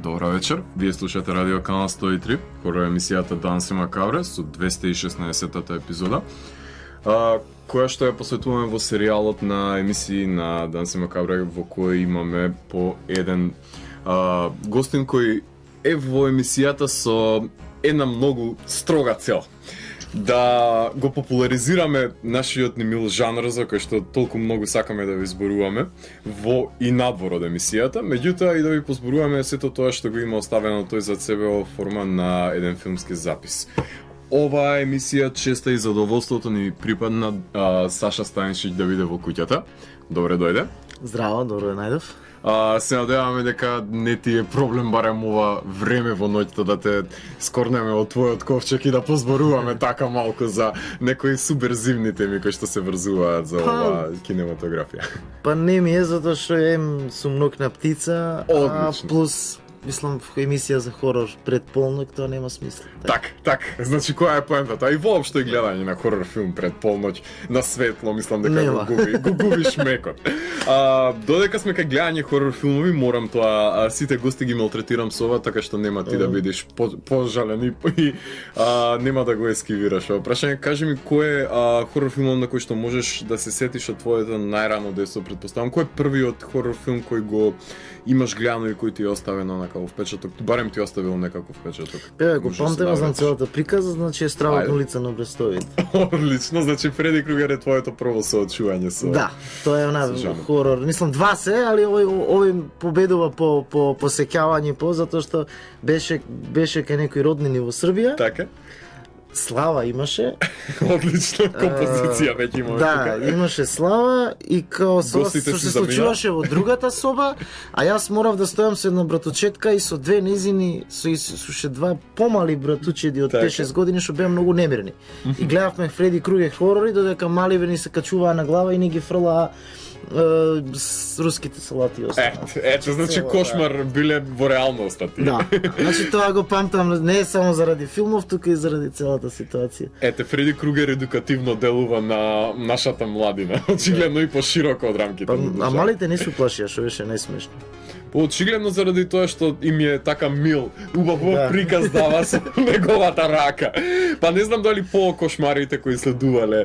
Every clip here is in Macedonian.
Добра вечер, вие слушате Радио Канал 103, хорор емисијата Данси Макабре со 216-та епизода, која што ја посветуваме во серијалот на емисии на Данси Макабре, во кој имаме по еден гостин кој е во емисијата со една многу строга цел. Да го популаризираме нашиот немил жанр за кој што толку многу сакаме да ви зборуваме во и надвор од емисијата, меѓутоа и да ви позборуваме сето тоа што го има оставено тој за себе во форма на еден филмски запис. Оваа емисија честа и задоволството ни припадна Саша Станишич да биде во куќата. Добре дојде. Здраво, добро најдов. Се надеваме дека не ти е проблем барем ова време во ноќта да те скорнеме од твојот ковчег и да позборуваме така малку за некои суберзивни теми кои што се врзуваат за ова кинематографија. Па не ми е затоа што сум нокна птица, плюс мислам во емисија за хорор пред полнок, тоа нема смисла. Так. Значи која е поентата? И воопшто и гледање на хорор филм пред полноќ на светло, мислам дека го губиш мекот. Додека сме кај гледање хорор филмови, морам тоа сите гости ги малтретирам со ова, така што нема ти да бидеш пожален и нема да го ескивираш. Прашање, кажи ми кој е хорор филмот на кој што можеш да се сетиш од твоето најрано детство, предпоставам. Кој е првиот хорор филм кој го имаш гледано и кој ти е оставено некаков впечаток? Барем ти оставил некаков впечаток. Го памтам, знам целата приказа, значи е Стравот улица на Брестовите. Одлично, значи Фреди Кругер е твоето прво соочување со. Да, тоа е она хорор. Мислам два се, али овој победува по сеќавање затоа што беше кај некои роднини во Србија. Така. Слава имаше. Одлична композиција веќе имаме. Да, имаше Слава и као што се случуваше во другата соба, а јас морав да стојам со една братучетка и со две незини, со уште два помали братучеди од 5-6 години што беа многу немирни. И гледавме Фреди Кругер хорори додека маливе ни се качуваа на глава и ни ги фрлаа с руските салати останаа. Ето, значи кошмар биле во реалноста ти. Да, значи тоа го памтам не само заради филмов, тука и заради целата ситуација. Ете, Фреди Кругер едукативно делува на нашата младина, очигледно и пошироко од рамките. А малите не се плашија, што беше најсмешно. Очигледно заради тоа што им е така мил, убаво приказ дава со неговата рака. Па не знам дали по кошмарите кои следувале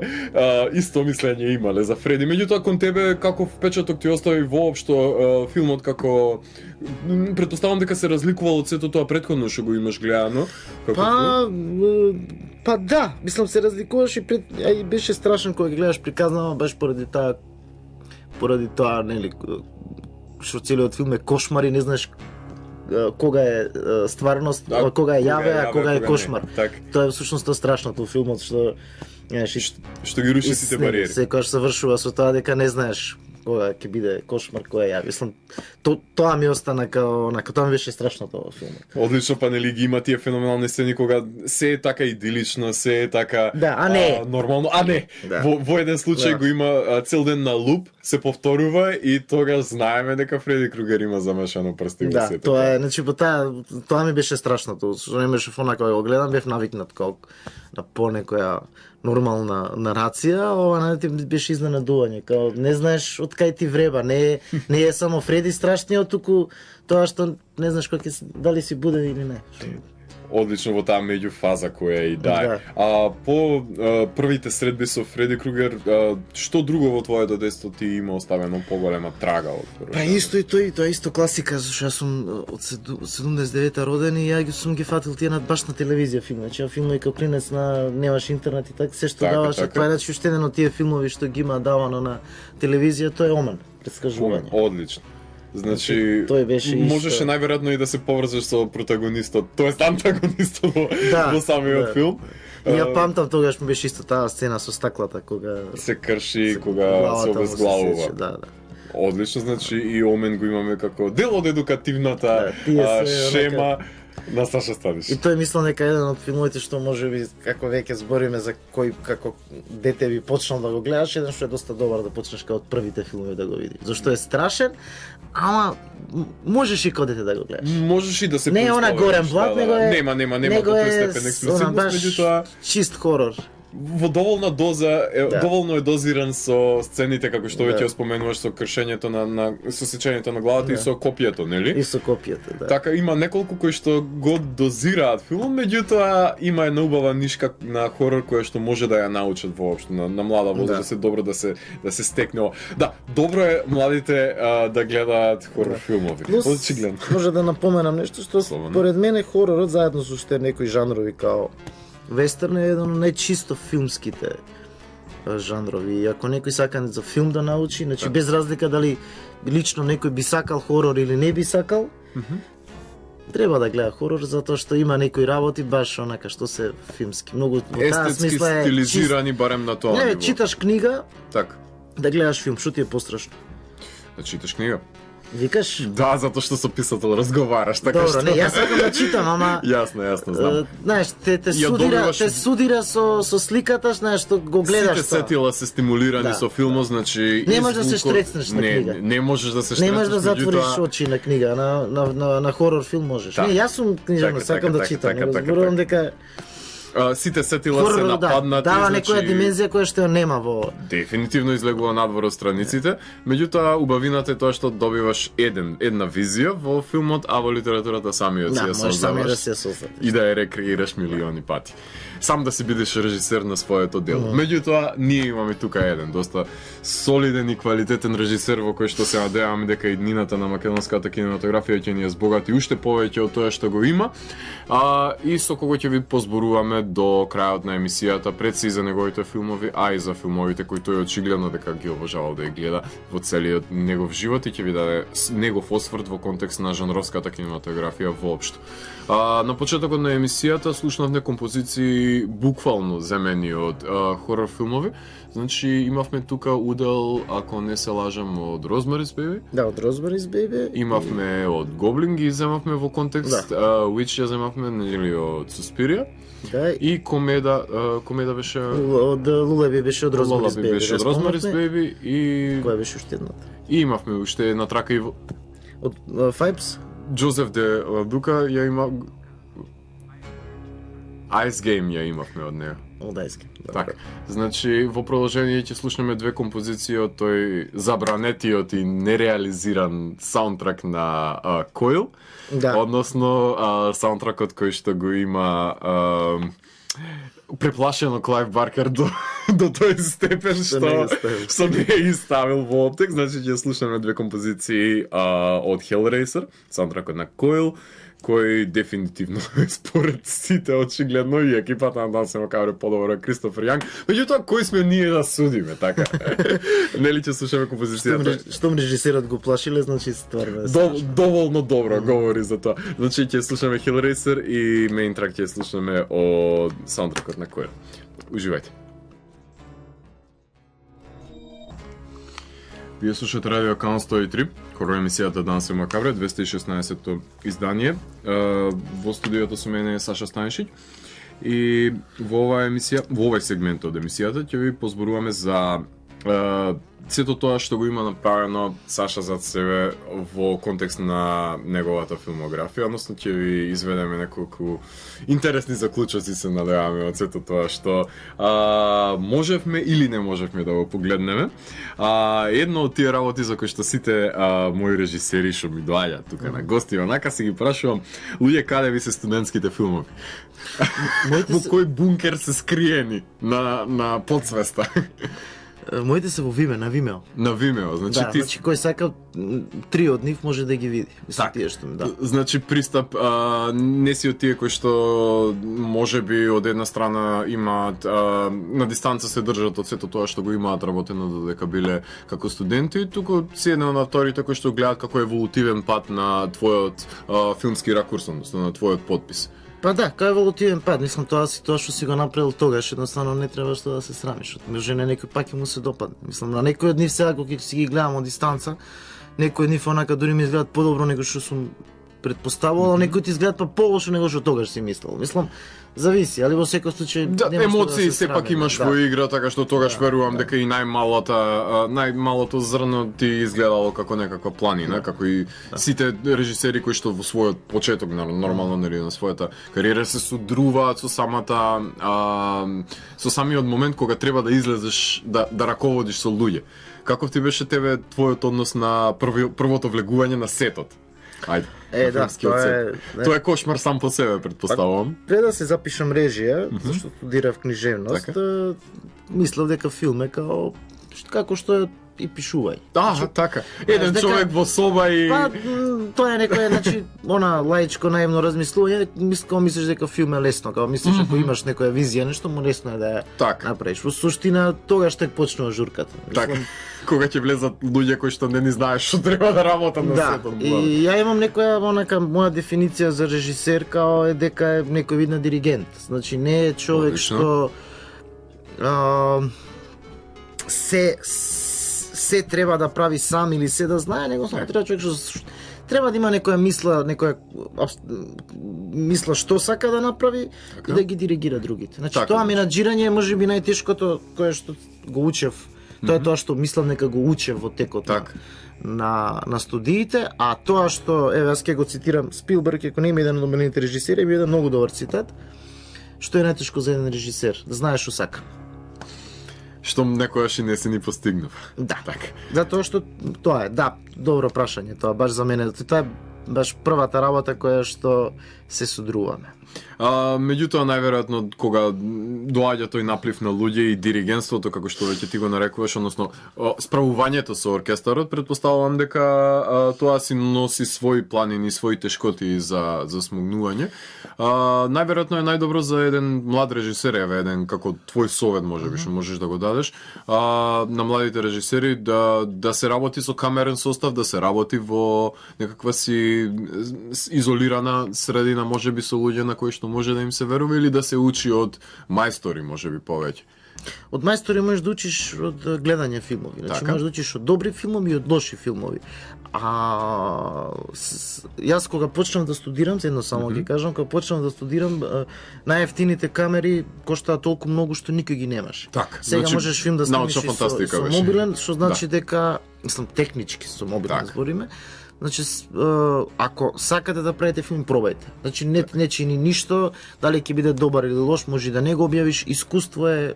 исто мислење имале за Фреди. Меѓутоа кон тебе каков впечаток ти остави воопшто филмот, како претпоставам дека се разликувал од сето тоа претходно што го имаш гледано? Па да, мислам се разликуваш и беше страшен кога гледаш приказнава баш поради тоа нели што целиот филм е кошмар и не знаеш кога е стварност, кога е јаве, а кога е кошмар. Тоа е всушност тоа страшното во филмот што ги руши сите бариери. Секогаш завршува со тоа дека не знаеш кога ќе биде кошмар, кога е јаве. Мислам тоа ми остана као тоа ми беше страшното во филмот. Одлично, па нели ги има тие феноменални сцени кога се е така идилично, се е така нормално, во еден случај го има цел ден на луп, се повторува и тогаш знаеме дека Фреди Кругер има замешано прсти во сето. Да, тоа е, значи тоа ми беше страшното. Што не беше фона кога го гледам, бев навикнат на по некоја нормална нарација, ова ти беше изненадување, као не знаеш од кај ти вреба, не е само Фреди страшниот, туку тоа што не знаеш дали си буден или не. Одлично во таа меѓуфаза која и дае. По првите средби со Фреди Кругер, што друго во твоето детство ти има оставено поголема трага од прво? Па исто и тоа е исто класика, зашто јас сум од 79-та роден и ја сум ги фатил тие баш на телевизија филми. Значи филмови како клинец немаш интернет и така се што даваше, тоа е уште еден од тие филмови што ги има давано на телевизија, тоа е Омен, претскажување. Одлично. Значи, можеше најверојатно и да се поврзаш со протагонистот, тоест антагонистот во самиот филм. Ја памтам тогаш ми беше исто таа сцена со стаклата кога се крши, кога се обезглавува. Да. Одлично, значи и Омен го имаме како дел од едукативната шема на Саша Станишич. И тој мислам дека еден од филмовите што можеби како веќе збориме за кој како дете би почнал да го гледаш, еден што е доста добар да почнеш како од првите филмови да го видиш. Зашто е страшен, ама можеш и кога дете да го гледаш. Можеш и да се не е она горен блат, него е нема до тој степен експлицитност, меѓутоа чист хорор. во доволна доза, доволно е дозиран со сцените како што веќе споменуваш, со кршењето со сечењето на главата и со копието, нели? И со копието, да. Така има неколку кои што го дозираат филм, меѓутоа има една убава нишка на хорор која што може да ја научат воопшто на млада возраст, добро да се стекне. Да, добро е младите да гледаат хорор филмови. Очигледно. Може да напоменам нешто што според мене хоророт заедно со уште некои жанрови као вестерн е еден од најчисто филмските жанрови. И ако некој сака за филм да научи, значи без разлика дали лично некој би сакал хорор или не би сакал, треба да гледа хорор затоа што има некои работи баш онака што се филмски. Многу естетски стилизирани барем на тоа ниво. Не, читаш книга, така. Да гледаш филм, што ти е пострашно? Да читаш книга. Викаш? Да, затоа што со писател разговараш, така добро, што. Добро, не, јас сакам да читам, ама Јасно, знам. Знаеш, те судира со сликата, знаеш, што го гледаш. Сите сетила се стимулирани со филмот, значи не можеш да се штрецнеш на книга. Не можеш да се штрецнеш. Не можеш да затвориш очи на книга, на хорор филм можеш. Не, јас сум книжевник, сакам да читам, зборувам дека сите сетила се нападнати, дава некоја димензија која што нема во. Дефинитивно излегува надвор од страниците, меѓутоа убавината е тоа што добиваш една визија во филмот, а во литературата самиот си ја создаваш. И да ја рекреираш милиони пати. Сам да си бидеш режисер на своето дело. Меѓутоа, ние имаме тука еден доста солиден и квалитетен режисер во кој што се надеваме дека и днината на македонската кинематографија ќе ни ја збогати уште повеќе од тоа што го има. И со кого ќе ви позборуваме до крајот на емисијата пред си за неговите филмови, а и за филмовите кои тој очигледно дека ги обожавал да ја гледа во целиот негов живот и ќе ви даде негов осврт во контекст на жанровската кинематографија воопшто. На почетокот на емисијата слушнавме композиции буквално земени од хорор филмови. Значи имавме тука удел, ако не се лажам, од Rosemary's Baby. Да, од Rosemary's Baby. Имавме од Goblin ги земавме во контекст, Witch ја земавме или од Suspiria. Да. И комеда беше од Lullaby беше од Rosemary's Baby. Беше од Rosemary's Baby и која беше уште едната? И имавме уште една трака и од Fibes. Джозеф де Дука ја има Ice Game ја имавме од неја. Од Ice Game. Така. Значи во продолжение ќе слушнеме две композиции од тој забранетиот и нереализиран саундтрак на Coil. Да. Односно саундтракот кој што го има преплашено Клайв Баркер до тој степен што не е ставил во оптек. Значи ќе слушаме две композиции од Hellraiser, саундтракот на Coil, кој дефинитивно според сите очигледно и екипата на Дансима Макабре подобро Кристофер Јанг. Меѓутоа кој сме ние да судиме, така? Нели ќе слушаме композицијата? Штом режисерот го плашиле, значи стварно доволно добро говори за тоа. Значи ќе слушаме Hellraiser и меин трак ќе слушаме од саундтракот на Coil. Уживајте. Вие слушате Радио Канал 103, хорор емисијата Дансима Макабре, 216-то издание. Во студиото со мене е Саша Станишиќ. И во овој сегмент од емисијата ќе ви позборуваме за сето тоа што го има направено Саша зад себе во контекст на неговата филмографија, односно ќе ви изведеме неколку интересни заклучоци, се надеваме од сето тоа што можевме или не можевме да го погледнеме. Едно од тие работи за кои што сите мои режисери што ми доаѓаат тука на гости, онака се ги прашувам, луѓе, каде ви се студентските филмови? Во кој бункер се скриени на подсвеста? Моите се во Vimeo, на Vimeo. На Vimeo, значи да, значи кој сака три од нив може да ги види. Мислам тие што да. Значи пристап не си од тие кои што можеби од една страна имаат на дистанца се држат од сето тоа што го имаат работено додека биле како студенти, туку си една од авторите кои што гледаат како еволутивен пат на твојот филмски ракурс, односно на твојот подпис. Па да, кај еволутивен пат, мислам тоа што си го направил тогаш, едноставно не треба што да се срамиш. Може на некој пак ќе му се допадне. Мислам на некој од нив сега кога ќе си ги гледам од дистанца, некој од нив онака дури ми изгледаат подобро него што сум предпоставувал, некои ти изгледат па полошо него што тогаш си мислел. Мислам, зависи, али во секој случај да, емоции се сепак имаш во игра, така што тогаш верувам дека и најмалото зрно ти изгледало како некаква планина, како и сите режисери кои што во својот почеток нормално нели на својата кариера се судруваат со самиот момент кога треба да излезеш да раководиш со луѓе. Каков ти беше твојот однос на првото влегување на сетот? Ајде. Тоа е кошмар сам по себе, предпоставувам. Пред да се запишам режија, зашто студирав книжевност, мислев дека филм е како што е и пишувај. Така. Еден човек во соба и па тоа е некој, значи, она лаичко наивно размислување, мислиш дека филм е лесно, као мислиш ако имаш некоја визија, нешто му лесно е да ја направиш. Во суштина тогаш тек почнува журката. Така. Кога ќе влезат луѓе кои што не ни знаеш што треба да работат на сетот. И ја имам некоја онака моја дефиниција за режисер као е дека е некој вид на диригент. Значи не е човек што се треба да прави сам или се да знае, него само треба човек што треба да има некоја мисла што сака да направи и да ги диригира другите. Значи тоа менаџирање е можеби најтешкото кое што го учев. Тоа е тоа што мислам дека го учев во текот на студиите, а тоа што еве јас ќе го цитирам Спилберг, ако не има еден од омилените режисери, е еден многу добар цитат. Што е најтешко за еден режисер? Да знаеш што сака. Што некојаш и не се ни постигнав. Да. Така. Затоа што тоа е, добро прашање, тоа баш за мене, тоа е баш првата работа која што се судруваме. Меѓутоа најверојатно кога доаѓа тој наплив на луѓе и диригентството како што веќе ти го нарекуваш, односно справувањето со оркестарот, предпоставувам дека тоа си носи своји планини, своји тешкоти за смогнување. Најверојатно е најдобро за еден млад режисер, еве еден како твој совет можеби што можеш да го дадеш на младите режисери да се работи со камерен состав, да се работи во некаква си изолирана средина, можеби со луѓе на кои што може да им се верува, или да се учи од мајстори, можеби повеќе? Од мајстори можеш да учиш од гледање филмови. Значи можеш да учиш од добри филмови и од лоши филмови. Јас кога почнав да студирам, едно само ќе кажам, кога почнав да студирам, најевтините камери коштаат толку многу што никој ги немаш. Сега значи, можеш филм да снимиш со мобилен, што значи дека, мислам, технички со мобилен збориме. Значи, ако сакате да правите филм, пробајте. Значи, не чини ништо, дали ќе биде добар или лош, може да не го објавиш. Искуство е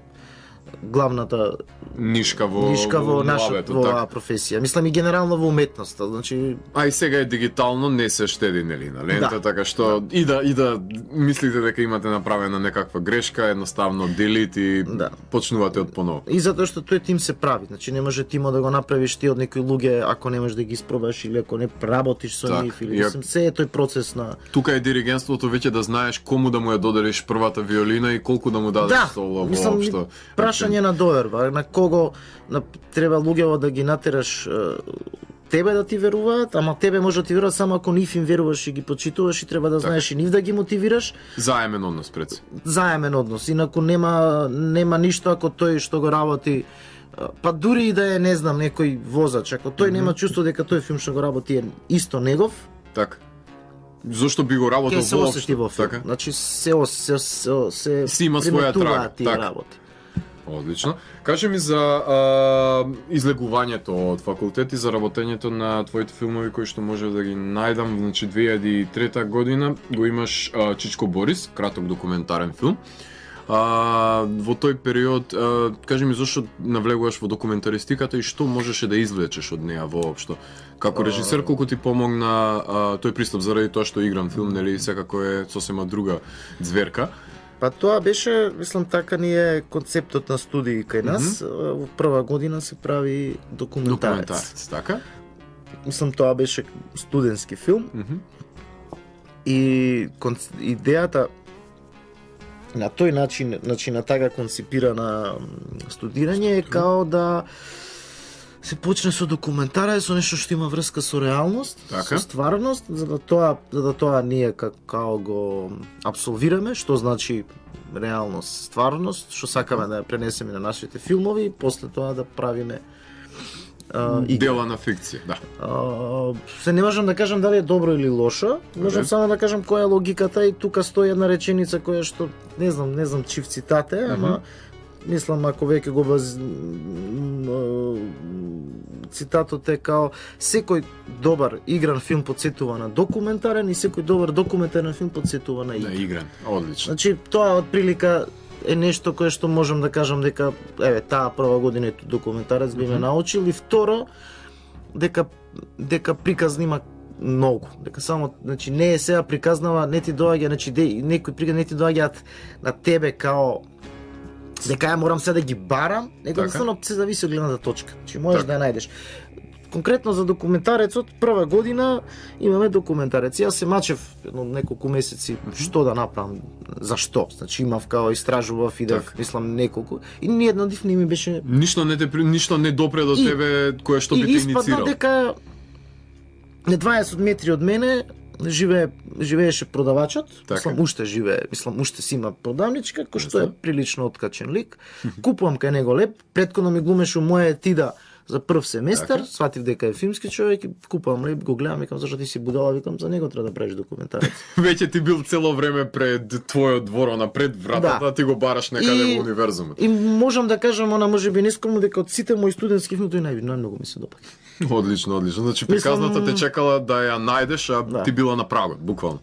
главната нишка во нашата професија. Мислам и генерално во уметноста, значи и сега е дигитално, не се штеди нели на лента, така што и да мислите дека имате направена некаква грешка, едноставно делит и почнувате од поново. И затоа што тој тим се прави, значи не може тимо да го направиш ти од некои луѓе ако не можеш да ги испробаш или ако не работиш со нив или мислам се е тој процес на. Тука е диригентството веќе да знаеш кому да му ја доделиш првата виолина и колку да му дадеш соло воопшто. Прашање на доверба, на кого треба луѓето да ги натераш тебе да ти веруваат, ама тебе може да ти веруваат само ако нив им веруваш и ги почитуваш и треба да знаеш и нив да ги мотивираш. Заемен однос пред. Заемен однос, инаку нема ништо ако тој што го работи, па дури и да е, не знам, некој возач, ако тој нема чувство дека тој филм што го работи е исто негов. Така. Зошто би го работел воопшто? Така. Значи се има своја трага, така. Одлично. Кажи ми за излегувањето од факултет и за работењето на твоите филмови кои што може да ги најдам. Значи 2003 година го имаш Чичко Борис, краток документарен филм. Во тој период, кажи ми зошто навлегуваш во документаристиката и што можеше да извлечеш од неа воопшто? Како режисер, колку ти помогна тој пристап, заради тоа што играм филм, нели, секако е сосема друга зверка. Па тоа беше, мислам, така ни е концептот на студии кај нас. Во прва година се прави документарец. Така? Мислам, тоа беше студентски филм. И идејата на тој начин, значи на така концепирана студирање е као да се почне со документарец, со нешто што има врска со реалност, со стварност, за да тоа ние како го апсолвираме, што значи реалност, стварност, што сакаме да ја пренесеме на нашите филмови и после тоа да правиме дела на фикција, да. Се не можам да кажам дали е добро или лошо, можам само да кажам која е логиката, и тука стои една реченица која што не знам чив цитат е, ама мислам ако веќе го цитатот е као секој добар игран филм подсетува на документарен и секој добар документарен филм подсетува на игран. Одлично. Значи тоа од прилика е нешто кое што можам да кажам дека таа прва година документарец би ме научил, и второ дека приказни има многу. Дека само, значи не е сега приказнава, не ти доаѓа, значи некои приказни не ти доаѓаат на тебе као дека ја морам сега да ги барам, него едноставно се зависи од гледната точка. Значи можеш да ја најдеш. Конкретно за документарецот, прва година имаме документарец. Јас се мачев неколку месеци што да направам, зашто. Значи имав као истражував, идев, мислам неколку, и ни една див не ми беше ништо не допре до тебе кое што би те инициирал. И испадна дека на 20 метри од мене живееше продавачот, мислам уште живее, мислам уште си има продавничка, кој што е прилично откачен лик. Купувам кај него леп, претходно ми глумеше моја тида за прв семестар, сватив дека е филмски човек и купувам леп, го гледам, викам зашто ти си будала, викам за него треба да правиш документарец. Веќе ти бил цело време пред твојот двор, напред вратата, ти го бараш некаде во универзумот. И можам да кажам, можеби нескромно, дека од сите мои студентски филми тој најмногу ми се допаѓа. Одлично. Значи приказната те чекала да ја најдеш, а ти била на прагот, буквално.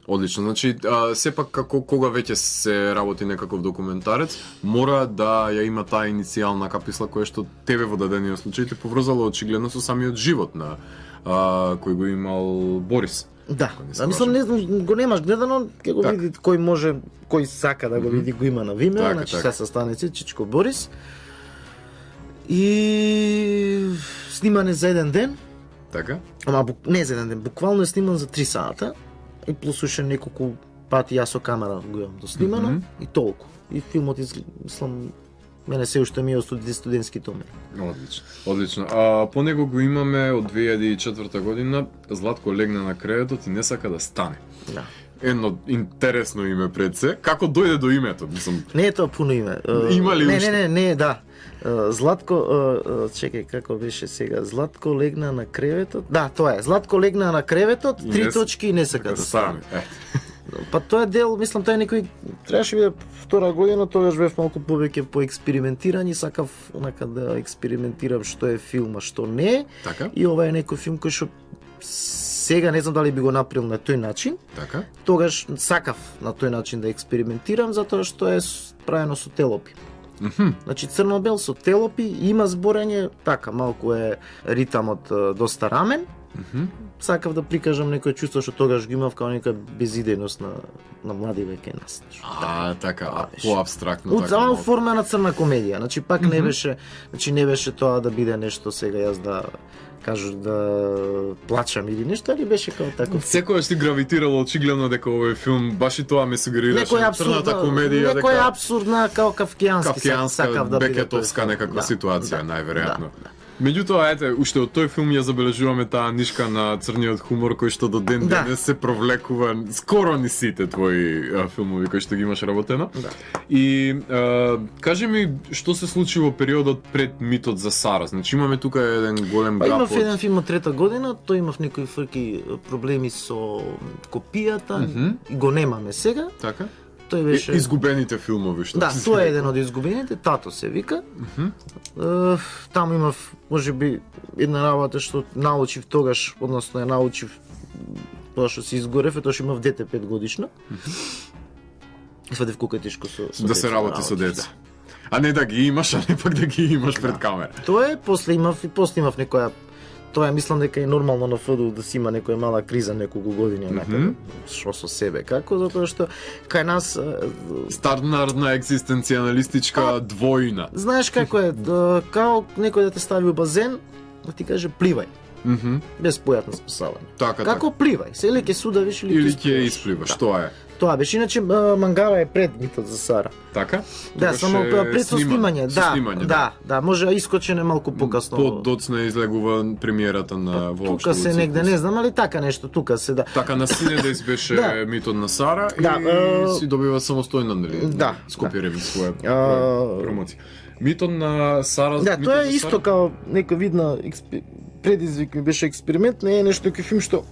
Одлично. Значи, сепак кога веќе се работи некаков документарец, мора да ја има таа иницијална каписла која што тебе во дадениот случај те поврзала очигледно со самиот живот на кој го имал Борис. Да, мислам, не знам, го немаш гледано, ќе го види кој може, кој сака да го види, го има на Vimeo, значи се састаници Чичко Борис. И снимане за еден ден. Така? Ама не за еден ден, буквално е сниман за 3 сата. И плюс уште неколку пати јас со камера го имам доснимано и толку. И филмот мислам мене се уште ми е студентски томи. Одлично. По него го имаме од 2004 година, Златко легна на креветот и не сака да стане. Да. Едно интересно име пред се. Како дојде до името? Мислам... Не е тоа пуно име. Има ли уште? Не, да. Златко, чекај, како беше сега? Златко легна на креветот. Да, тоа е. Златко легна на креветот, 3 точки и не сака да стане. Па тоа е дел, мислам, тој некој требаше биде втора година, тогаш бев малку повеќе по експериментирање, сакав онака да експериментирам што е филм, а што не е. Така? И ова е некој филм кој што сега не знам дали би го направил на тој начин. Така? Тогаш сакав на тој начин да експериментирам затоа што е правено со телопи. Значи црно-бел со телопи, има зборење, така малку е ритамот доста рамен. Сакав да прикажам некој чувство што тогаш го имав као некоја безидејност на млади веќе нас. Така, поабстрактно така. Од форма на црна комедија, значи пак не беше тоа да биде нешто сега јас да кажу да плачам или нешто, али беше као тако. Секојаш ти гравитирало очигледно дека овој филм баш и тоа ме сугерираше, црната комедија, дека некоја абсурдна као кавкијанска сакав да биде бекетовска некаква ситуација, најверојатно. Меѓутоа, ете, уште од тој филм ја забележуваме таа нишка на црниот хумор кој што до ден денес се провлекува скоро ни сите твои филмови кои што ги имаш работено. И кажи ми што се случи во периодот пред митот за Сара. Значи имаме тука еден голем гап. Имав еден филм од трета година, тој имав некои фрки проблеми со копијата, го немаме сега. Така? Тој беше изгубените филмови што. Да, тоа е еден од изгубените, Тато се вика. Таму имав можеби една работа што научив тогаш, односно ја научив тоа што се изгорев, тоа што имав дете 5 годишно. Свадев колку е тешко со да се работи со деца. А не да ги имаш, а не пак да ги имаш пред камера. Тоа е, после имав некоја. Тоа мислам дека е нормално на ФДУ да си има некоја мала криза неколку години, што со себе, како, затоа што кај нас стандардна екзистенцијалистичка двојна. Знаеш како е, као некој да те стави у базен, да ти каже пливај. Без појатно спасавање. Така, Како пливај, се или ќе судавиш или ќе испливаш, тоа е. Тоа беше, иначе мангава е пред митот за Сара. Така? Да, само пред со снимање, да, може искочене малку покасно. Подоцна излегува премиерата на воопшто. Тука се негде, не знам, али така нешто, тука се да. Така на Синедејс беше митот на Сара и си добива самостојно, нели? Да. Скопје ремикс своја промоција. Митот на Сара... Да, тоа е исто као некој вид на предизвик, ми беше експеримент, не е нешто кој филм што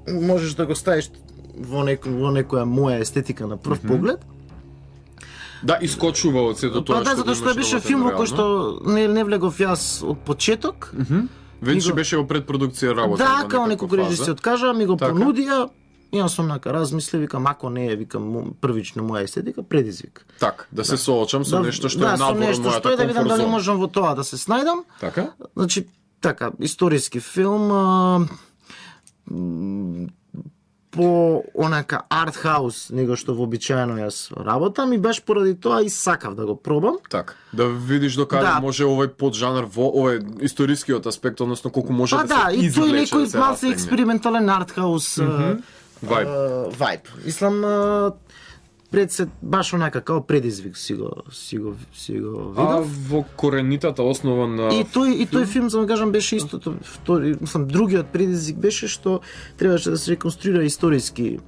можеш да го ставиш во некоја моја естетика на прв поглед. Да, искочува од сето тоа што затоа што беше филм во кој што не влегов јас од почеток. Веќе беше во предпродукција работа. Да, као некој режисер откажа, ми го понудија. Јас сум размислив, викам, ако не е, викам, првично моја естетика, предизвик. Така, да се соочам со нешто што е надвор од мојата комфорт зона. Да видам дали можам во тоа да се снајдам. Така? Значи, така, историски филм, по онака артхаус него што вообичаено јас работам и баш поради тоа и сакав да го пробам. Така, да видиш докаде може овој поджанр во овој историскиот аспект, односно колку може да се извлече. И тој некој малку експериментален артхаус вајб. Мислам, пред се баш онака као предизвик си го видов. Во коренитата основа на И тој филм, за да кажам, беше истото. Мислам, другиот предизвик беше што требаше да се реконструира историски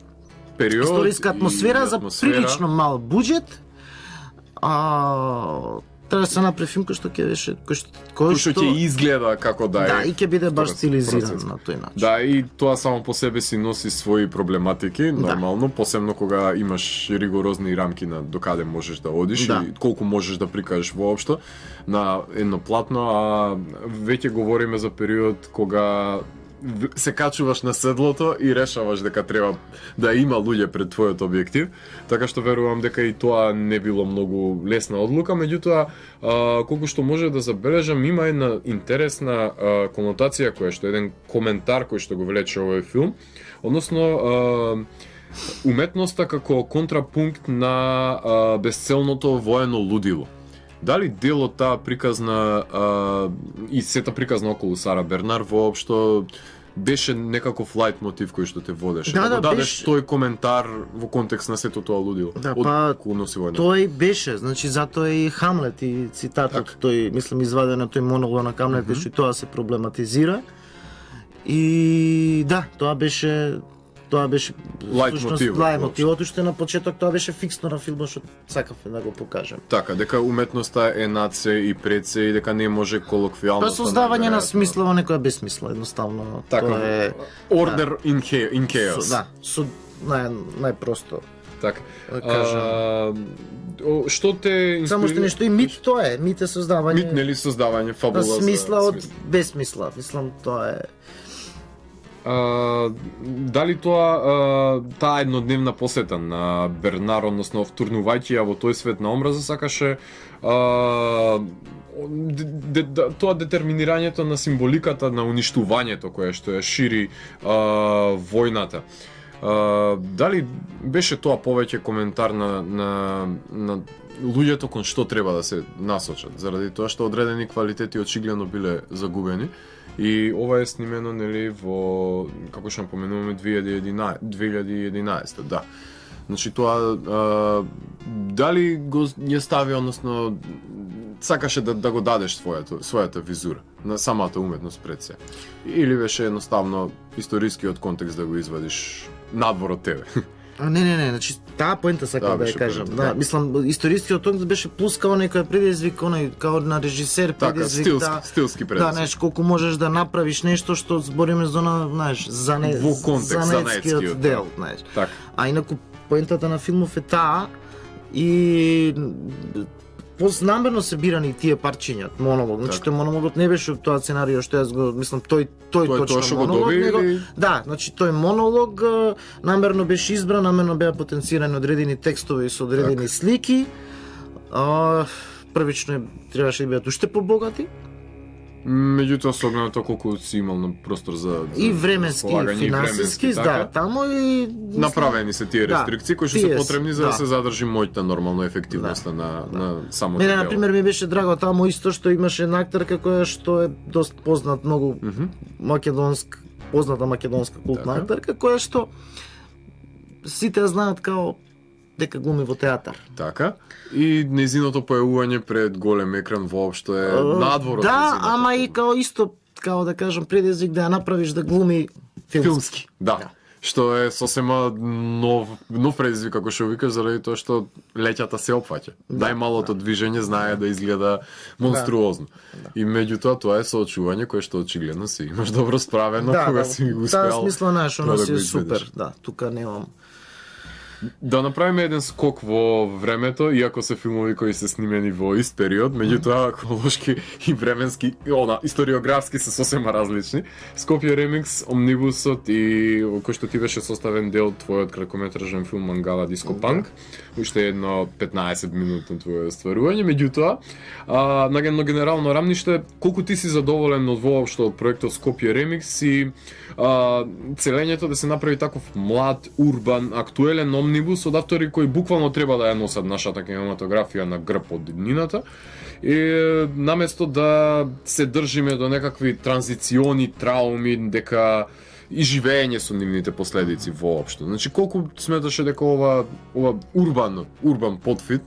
период, историска атмосфера за прилично мал буџет. Треба да се направи филм кој што ќе беше кој што ќе изгледа како да е. Да, и ќе биде баш стилизиран на тој начин. Да, и тоа само по себе си носи своји проблематики, нормално, посебно кога имаш ригорозни рамки на докаде можеш да одиш и колку можеш да прикажеш воопшто на едно платно, а веќе говориме за период кога се качуваш на седлото и решаваш дека треба да има луѓе пред твојот објектив, така што верувам дека и тоа не било многу лесна одлука, меѓутоа колку што може да забележам, има една интересна конотација која што еден коментар кој што го влече овој филм, односно уметноста како контрапункт на безцелното воено лудило. Дали дел од таа приказна и сета приказна околу Сара Бернар воопшто беше некаков лајт мотив кој што те водеше? Да дадеш тој коментар во контекст на сето тоа лудило. Да, тој беше, значи затоа и Хамлет и цитатот тој, мислам, изваден на тој монолог на Хамлет, што тоа се проблематизира. И да, тоа беше лајт мотивот, уште на почеток тоа беше фиксно на филмот што сакавме да го покажем. Така, дека уметноста е над се и пред се и дека не може колоквијално. Тоа создавање на смисла во некоја безсмисла, едноставно. Така, е order in chaos. Да, со најпросто. Така. Што те само што нешто и мит тоа е, мит е создавање. Мит нели создавање фабула за смисла од безсмисла, мислам тоа е. Дали таа еднодневна посета на Бернар, односно втурнувајќи ја во тој свет на омраза, сакаше тоа детерминирањето на символиката на уништувањето кое што ја шири војната. Дали беше тоа повеќе коментар на луѓето кон што треба да се насочат, заради тоа што одредени квалитети очигледно биле загубени? И ова е снимено, нели, во, како што напоменуваме, 2011, да. Значи тоа, дали го ја стави, односно, сакаше да го дадеш својата визура на самата уметност пред се? Или беше едноставно историскиот контекст да го извадиш надвор од тебе? Не, значи таа поента сакам да ја кажам. Да, мислам историскиот контекст беше плюс као некој предизвик, као на режисер предизвик, стилски предизвик. Да, знаеш, колку можеш да направиш нешто што збориме за знаеш, во контекст, занетскиот дел, знаеш. Така. А инаку поентата на филмов е таа и намерно се бирани тие парчиња, монолог. Значи тој монологот не беше тоа сценарио што јас го мислам тој точно монолог, него да, значи тој монолог намерно беше избран, намерно беа потенцирани одредени текстови со одредени слики. Првично требаше да бидат уште побогати. Меѓутоа со оглед на тоа колку си имал на простор за и временски, финансиски, да, таму и направени се тие рестрикции кои што се потребни за да се задржи мојта нормална ефективноста на самото дело. Мене на пример ми беше драго таму исто што имаше една актерка која што е доста познат многу позната македонска култна актерка која што сите знаат као дека глуми во театар. Така. И незиното појавување пред голем екран воопшто е надвор од да, ама и као исто, као да кажам, предизвик да ја направиш да глуми филмски. Да. Што е сосема нов предизвик, како што викаш, заради тоа што леќата се опфаќа. Најмалото движење знае да изгледа монструозно. И меѓутоа тоа е соочување кое што очигледно си имаш добро справено кога си успеал. Таа смисла наш, оно си е супер. Да, тука немам. Да направиме еден скок во времето, иако се филмови кои се снимени во ист период, меѓутоа хронолошки и временски, историографски се сосема различни. Скопје Ремикс, Омнибусот и кој што ти беше составен дел твојот краткометражен филм Мангала Диско Панк, уште едно 15 минутно твое стварување, меѓутоа на едно генерално рамниште, колку ти си задоволен од воопшто од проектот Скопје Ремикс и целењето да се направи таков млад, урбан, актуелен омнибус од автори кои буквално треба да ја носат нашата кинематографија на грб од иднината и наместо да се држиме до некакви транзициони, трауми, дека и живење со нивните последици воопшто. Значи колку сметаше дека ова урбан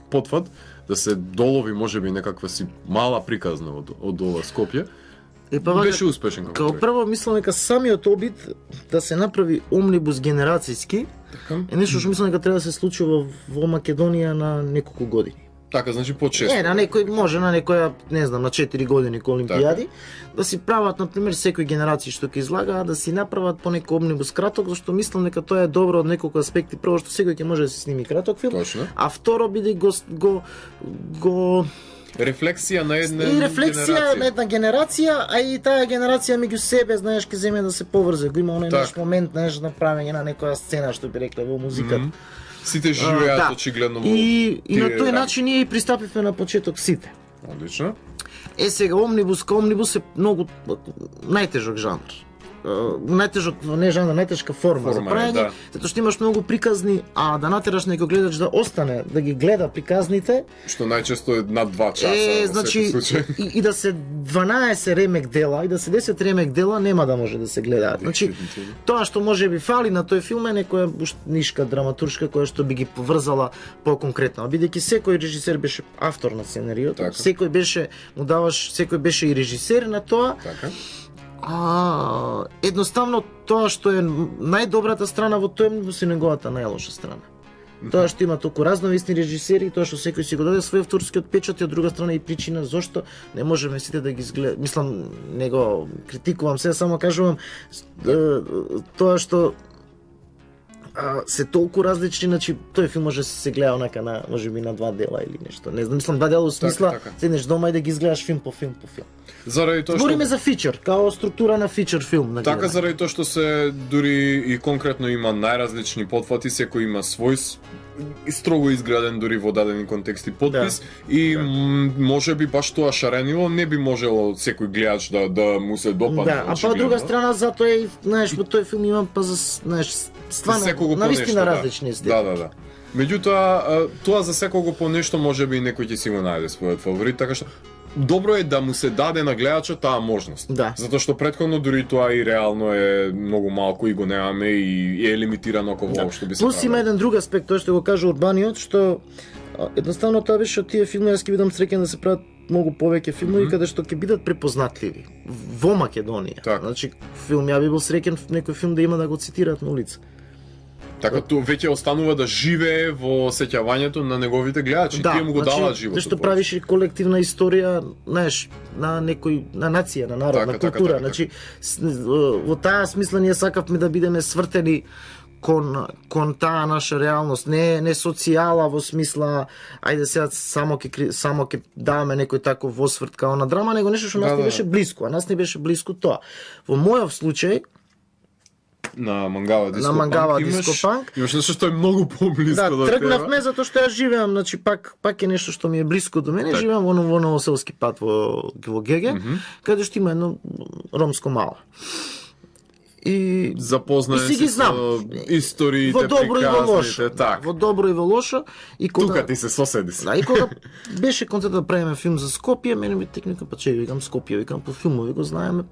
потфат да се долови можеби некаква си мала приказна од ова Скопје. Беше успешен како прво мислам дека самиот обид да се направи омнибус генерацијски е нешто што мислам дека треба да се случи во Македонија на неколку години. Така, значи почесто. На некој може на некоја, не знам, на 4 години ко олимпијади, да си прават на пример секој генерација што ќе излагаат да си направат по некој омнибус краток, зашто мислам дека тоа е добро од неколку аспекти. Прво што секој ќе може да се сними краток филм, а второ биде го рефлексија на една генерација, а и таа генерација меѓу себе, знаеш, ќе земе да се поврзе. Го има оној наш момент, знаеш, направење на некоја сцена што би рекле во музиката. Сите живеат очигледно во и на тој начин ние и пристапивме на почеток сите. Одлично. Сега омнибус е многу најтежок жанр. Најтешка форма за правење, затоа што имаш многу приказни, а да натераш некој гледач да остане, да ги гледа приказните, што најчесто е над 2 часа. Значи и да се 12 ремек дела и да се 10 ремек дела нема да може да се гледаат. Значи тоа што може би фали на тој филм е некоја нишка драматуршка која што би ги поврзала по-конкретно. Бидејќи секој режисер беше автор на сценариото, секој беше и режисер на тоа. Едноставно тоа што е најдобрата страна во тој омнибус е неговата најлоша страна. Тоа што има толку разновисни режисери, тоа што секој си го даде свој авторски отпечат и од друга страна и причина зошто не можеме сите да ги мислам, не го критикувам, сега само кажувам тоа што се толку различни, значи тој филм може да се гледа онака на можеби на 2 дела или нешто. Не знам, мислам 2 дела во смисла, седнеш дома и да ги изгледаш филм по филм. Заради тоа што збориме за фичер, као структура на фичер филм, на така заради тоа што се дури и конкретно има најразлични потфати, секој има свој строго изграден дури во дадени контексти подпис и можеби баш тоа шаренило не би можело секој гледач да му се допадне. А па друга страна затоа е, знаеш, во тој филм има знаеш, стварно навистина различни стили. Да. Меѓутоа тоа за секого по нешто можеби и некој ќе си го најде својот фаворит, така што добро е да му се даде на гледачот таа можност. Затоа што претходно дури тоа и реално е многу малку и го немаме и е лимитирано како воопшто би се правило. Плюс има еден друг аспект, тоа што го кажа Урбаниот, што едноставно тоа беше тие филми, јас ќе бидам среќен да се прават многу повеќе филмови каде што ќе бидат препознатливи во Македонија. Значи филм ја би бил среќен некој филм да има да го цитираат на улица. Така тоа веќе останува да живее во сеќавањето на неговите гледачи, тие му го даваат живот. Зашто правиш и колективна историја, знаеш, на некој на нација, на народ, на култура. Значи во таа смисла ние сакавме да бидеме свртени кон таа наша реалност, не социјала во смисла ајде сега само ќе даваме некој таков осврт као на драма, него нешто што нас не беше блиско, а нас не беше блиско тоа. Во мојов случај на Мангала Диско на Мангала Панк. Диско Панк. Имаш нешто што е многу поблиско до тебе. Тргнавме затоа што ја живеам, значи пак е нешто што ми е блиско до мене, живеам во Новоселски пат во Геге, каде што има едно ромско мало. И запознаен си ги знам историите, во добро и во лошо. Так. Во добро и во лошо и кога тука ти се соседи се. Да, и кога беше концерт да правиме филм за Скопје, мене ми техника па че викам Скопје, викам по филмови го знаеме.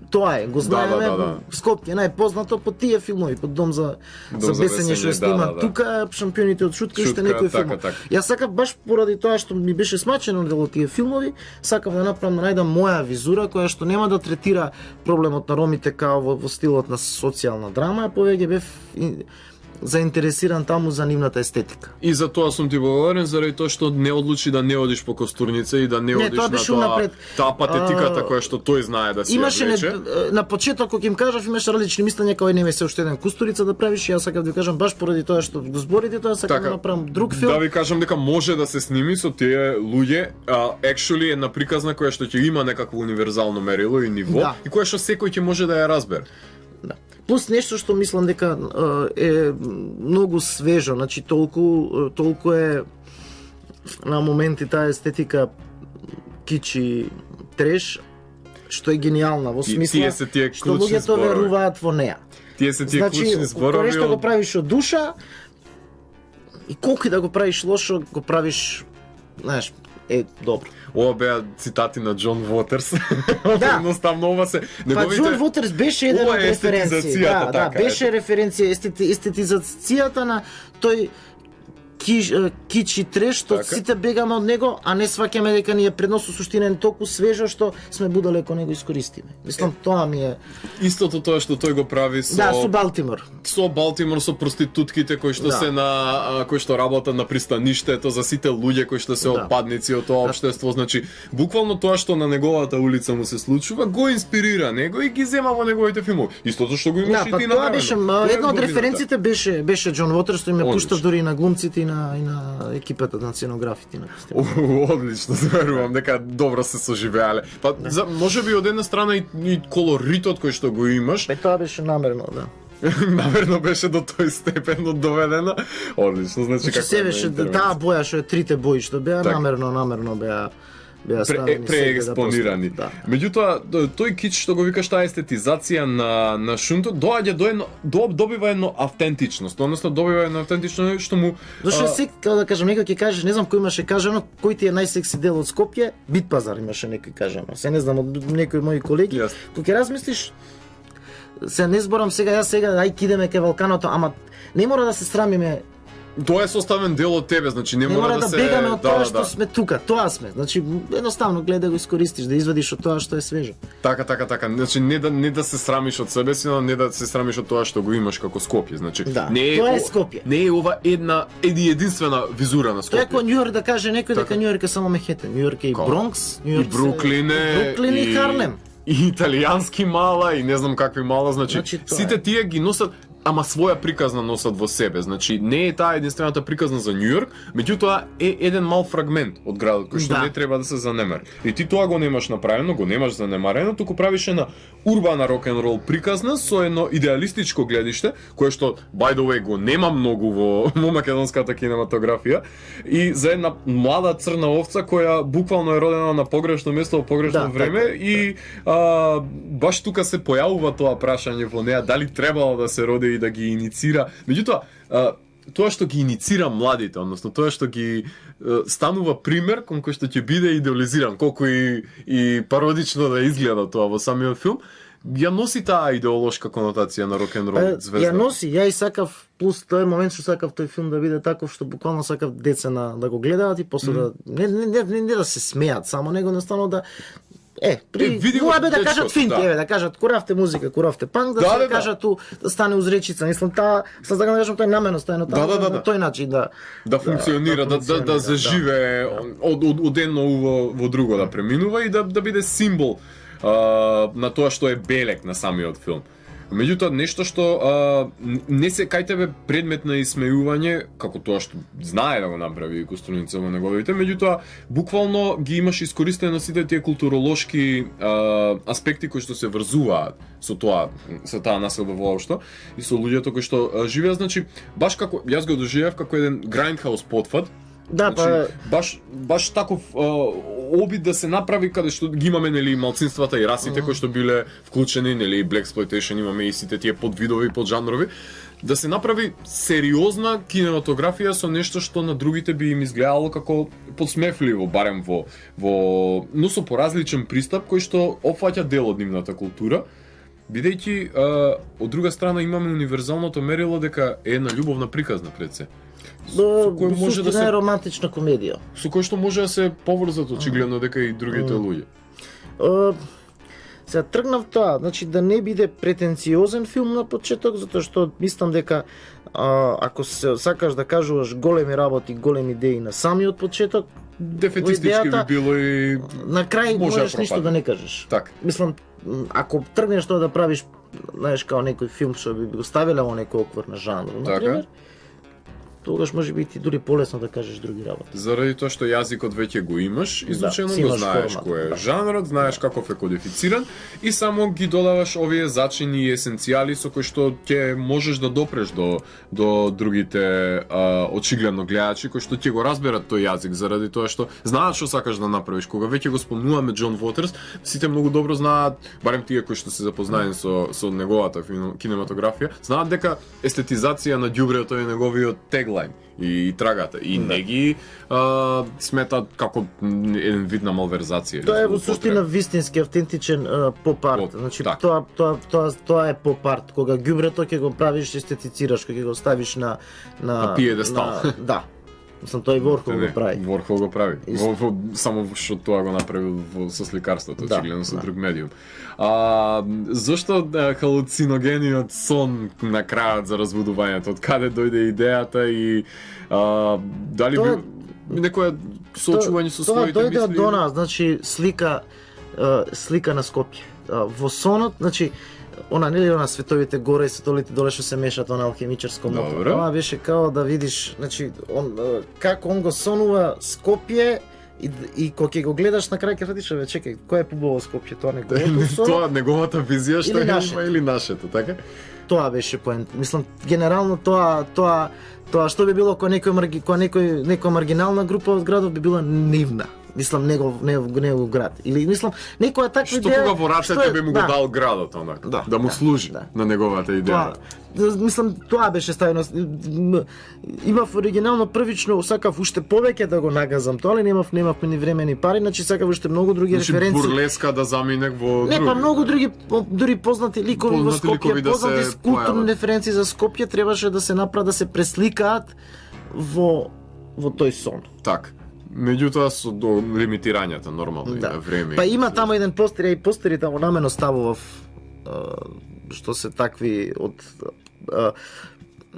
Тоа е, го знаеме. Скопје најпознато по тие филмови, по Дом за бесење што снима тука, Шампионите од шутка и уште некои филмови. Јас сакав баш поради тоа што ми беше смачено дел од тие филмови, сакав да направам да најдам моја визура која што нема да третира проблемот на ромите као во стилот на социјална драма, а повеќе бев заинтересиран таму за нивната естетика. И за тоа сум ти благодарен заради тоа што не одлучи да не одиш по костурница и да не одиш на таа патетиката која што тој знае да си имаше влече. На почеток кога им кажав имаше различни мислења кај не ме се уште еден костурица да правиш, јас сакав да ви кажам баш поради тоа што го зборите тоа сакам да направам друг филм. Да ви кажам дека може да се сними со тие луѓе, actually една приказна која што ќе има некакво универзално мерило и ниво и која што секој ќе може да ја разбере. Да. Плюс нешто што мислам дека е многу свежо, значи толку е на моменти таа естетика кичи треш, што е гениална во смисла што луѓето веруваат во неа. Тие се тие клучни зборови. Значи, го правиш од душа и колку и да го правиш лошо, го правиш, знаеш, е добро. Ова беа цитати на Џон Вотерс. Да. Едноставно ова се неговите. Па Џон Вотерс беше еден од референција. Да, беше референција естетизацијата на тој кичи треш што сите бегаме од него, а не сваќаме дека ни е предно со суштина толку свежо што сме будале кога него искористиме. Мислам тоа ми е истото тоа што тој го прави со со Балтимор. Со Балтимор, со проститутките кои што се на кои што работат на пристаништето, за сите луѓе кои што се отпадници од тоа општество, значи буквално тоа што на неговата улица му се случува го инспирира него и ги зема во неговите филмови. Истото што го имаш и ти направено. Тоа беше една од референците беше Џон Вотерс, што им пуштав дури на глумците и на екипата на сценографите на костюмите. Одлично, верувам дека добро се соживеале. Па може би од една страна и колоритот кој што го имаш. Тоа беше намерно, да. Намерно беше до тој степен доведена. Одлично, значи како се беше таа боја што е трите бои што беа намерно беа преекспонирани. Меѓутоа, тој кич што го викаш таа естетизација на шунто доаѓа добива едно автентичност, односно добива едно автентично што му зашто се да кажам некој ќе кажеш, не знам кој имаше кажано, кој ти е најсекси дел од Скопје, Бит пазар имаше некој кажано. Се не знам од некои мои колеги. Кога ќе размислиш се не зборам сега ај кидеме кај Валканото, ама не мора да се срамиме. Тоа е составен дел од тебе, значи не мора да се бегаме од тоа што сме тука, тоа сме. Значи едноставно гледај го искористиш, да извадиш од тоа што е свежо. Така. Значи не да се срамиш од себе си, но не да се срамиш од тоа што го имаш како Скопје. Значи тоа е Скопје. Не е ова единствена визура на Скопје. Тоа е Њујорк да каже некој дека Њујорк е само Манхетен, Њујорк е и Бронкс, и Бруклин и Харлем. И италијански мала и не знам какви мала, значи сите тие ги носат ама своја приказна носат во себе. Значи не е таа единствената приказна за Њујорк, меѓутоа е еден мал фрагмент од градот кој што не треба да се занемари. И ти тоа го немаш направено, го немаш занемарено, туку правиш една урбана рок-н-рол приказна со едно идеалистичко гледиште, кое што by the way го нема многу во македонската кинематографија, и за една млада црна овца која буквално е родена на погрешно место во погрешно време и баш тука се појавува тоа прашање во неа дали требало да се роди и да ги иницира. Меѓутоа, тоа што ги иницира младите, односно тоа што ги станува пример кон кој што ќе биде идеализиран, колку и пародично да изгледа тоа во самиот филм, ја носи таа идеолошка конотација на рок-н-рол звезда. Ја носи, ја и сакав, плюс тој момент што сакав тој филм да биде таков што буквално сакав деца да го гледаат и после да не да се смеат, само него едноставно да мора да кажат финти, да кажат куравте музика, куравте панк, да се кажат да стане узречица. Мислам да кажам тој намено стане на тој начин да функционира, да заживее од едно во друго да преминува и да биде символ на тоа што е белек на самиот филм. Меѓутоа нешто што не се кај тебе предмет на исмејување, како тоа што знае да го направи Костуница во неговите, меѓутоа буквално ги имаш искористено сите тие културолошки аспекти кои што се врзуваат со тоа, со таа населба воопшто и со луѓето кои што живеат, значи баш како јас го доживеав како еден грайндхаус потфат. Да, значи, баш таков обид да се направи каде што ги имаме нели малцинствата и расите кои што биле вклучени, нели blaxploitation, имаме и сите тие подвидови, поджанрови, да се направи сериозна кинематографија со нешто што на другите би им изгледало како подсмевливо, барем но со поразличен пристап кој што опфаќа дел од нивната култура. Бидејќи од друга страна имаме универзалното мерило дека е една љубовна приказна пред се. Со кој може да се романтична комедија. Со кој што може да се поврзат очигледно дека и другите луѓе. Сега тргнав тоа, значи да не биде претенциозен филм на почеток, затоа што мислам дека ако се сакаш да кажуваш големи работи, големи идеи на самиот почеток, дефетистички би било и на крај можеш ништо да не кажеш. Так. Мислам, ако тргнеш тоа да правиш, знаеш, као некој филм што би го ставила во некој оквир на жанр, например, тогаш може би ти дури полесно да кажеш други работи. Заради тоа што јазикот веќе го имаш, изучено го знаеш кој е жанрот, знаеш каков е кодифициран и само ги додаваш овие зачини и есенцијали со кои што ќе можеш да допреш до другите очигледно гледачи кои што ќе го разберат тој јазик, заради тоа што знаат што сакаш да направиш. Кога веќе го спомнуваме Џон Вотерс, сите многу добро знаат, барем тие кои што се запознаени со неговата кинематографија, знаат дека естетизација на ѓубрето е неговиот теглайн и трагата и не ги сметат како еден вид на малверзација. Тоа е во суштина вистински автентичен поп-арт. Значи так. тоа е поп-арт, кога ѓубрето ќе го правиш естетицираш, кога ќе го ставиш на пиедестал. Да. Мислам, тој Ворхол го прави. Ворхол го прави. Само што тоа го направи со сликарството, очигледно со друг медиум. Зошто халуциногениот сон на крајот за разбудувањето? Од каде дојде идејата и дали би некоја соочување со своите мисли? Тоа дојде од она, значи слика на Скопје. Во сонот, значи она нели она световите горе и световите доле што се мешат, она алхемичарско мото. Тоа беше као да видиш, значи како он го сонува Скопје и кога ќе го гледаш на крај ќе фатиш, чекај, кој е побово Скопје, тоа неговото сон. Тоа неговата визија што е или нашето, така? Тоа беше поент. Мислам, генерално тоа што би било кога некоја маргинална група од градот би била нивна. Мислам, негов град. Или мислам, некоја таква идеја. Што кога во рацете би му го дал градот, онак, да му служи на неговата идеја. Мислам, тоа беше ставено. Имав оригинално првично, сакав уште повеќе да го нагазам тоа, али немав ни време ни пари, значи сакав уште многу други референции. Бурлеска да заминек во други. Не, па многу други, дури познати ликови во Скопје, познати културни референции за Скопје требаше да се направат, да се пресликаат во тој сон. Так. Меѓутоа со до лимитирањата нормално и на време. Па има таму еден постер, и постерите таму намено ставував што се такви од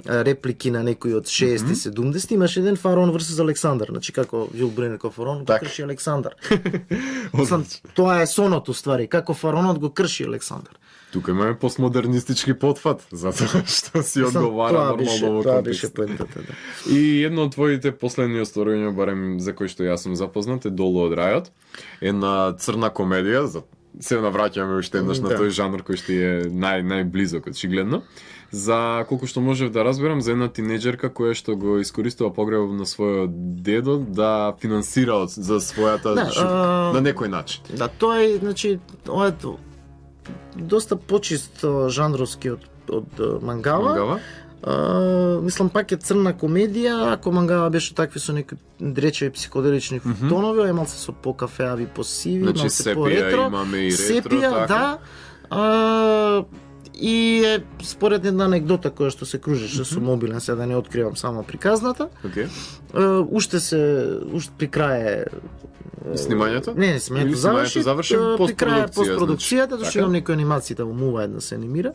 реплики на некои од 60-70, имаше еден фараон versus Александар, значи како Јул Бренеков фараон го крши Александар. Тоа е сонот уствари, како фараонот го крши Александар. Тука имаме постмодернистички потфат, затоа што си одговара нормално во контекст. Тоа беше поентата, да. И едно од твоите последни остварувања, барем за кои што јас сум запознат, е Долу од рајот. Една црна комедија, се навраќаме уште еднаш на тој жанр кој што е најблизок очигледно. За колку што можев да разберам, за една тинеџерка која што го искористува погребот на својот дедо да финансира за својата на некој начин. Да, тоа е, значи, ова е доста почист жанровски од мангава. Мислам, пак е црна комедија, ако мангава беше такви со некои дречеви психоделични тонови, е малце со покафеави, посиви, значи, малце по ретро. Имаме и ретро, сепија, така. Да. И е според една анегдота која што се кружеше со мобилен, сега да не откривам само приказната. Уште при крај снимањето? Не, снимањето заврши при крај постпродукцијата, зашто имам некои анимации да мува да се анимира.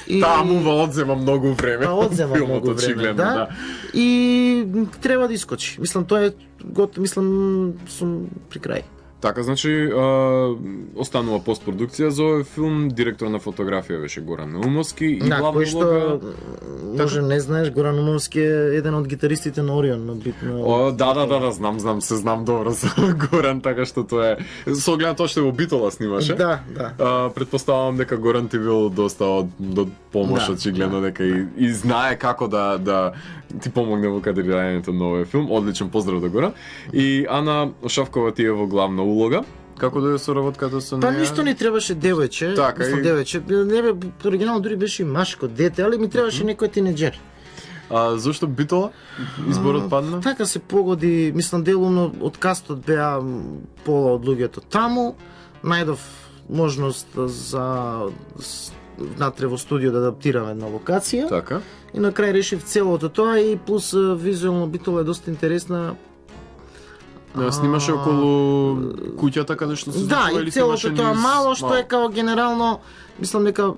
Таа мува одзема многу време. Одзема многу време, да. И треба да искочи. Мислам, тоа е мислам сум при крај. Така, значи, останува постпродукција за овој филм, директор на фотографија беше Горан Наумовски и главна улога... Може не знаеш, Горан Наумовски е еден од гитаристите на Орион, на битна... Да, знам добро за Горан, така што тоа е... Со оглед тоа што во Битола снимаше. Да. Предпоставувам дека Горан ти бил доста од помош, очигледно дека и знае како да ти помогне во кадрирањето на овој филм. Одличен поздрав до Горан. И Ана Ошавкова ти е во главна улога. Како да ја соработката со неја? Па ништо ни требаше девојче, девојче. Не бе, оригинално дури беше и машко дете, али ми требаше некој тинеџер. Зошто Битола? Изборот падна? Така се погоди, мислам делумно од кастот беа пола од луѓето таму, најдов можност за внатре во студио да адаптираме една локација. Така. И на крај решив целото тоа и плюс визуелно Битола е доста интересна. Снимаше околу куќата каде што се случува или целото тоа мало што е као генерално, мислам дека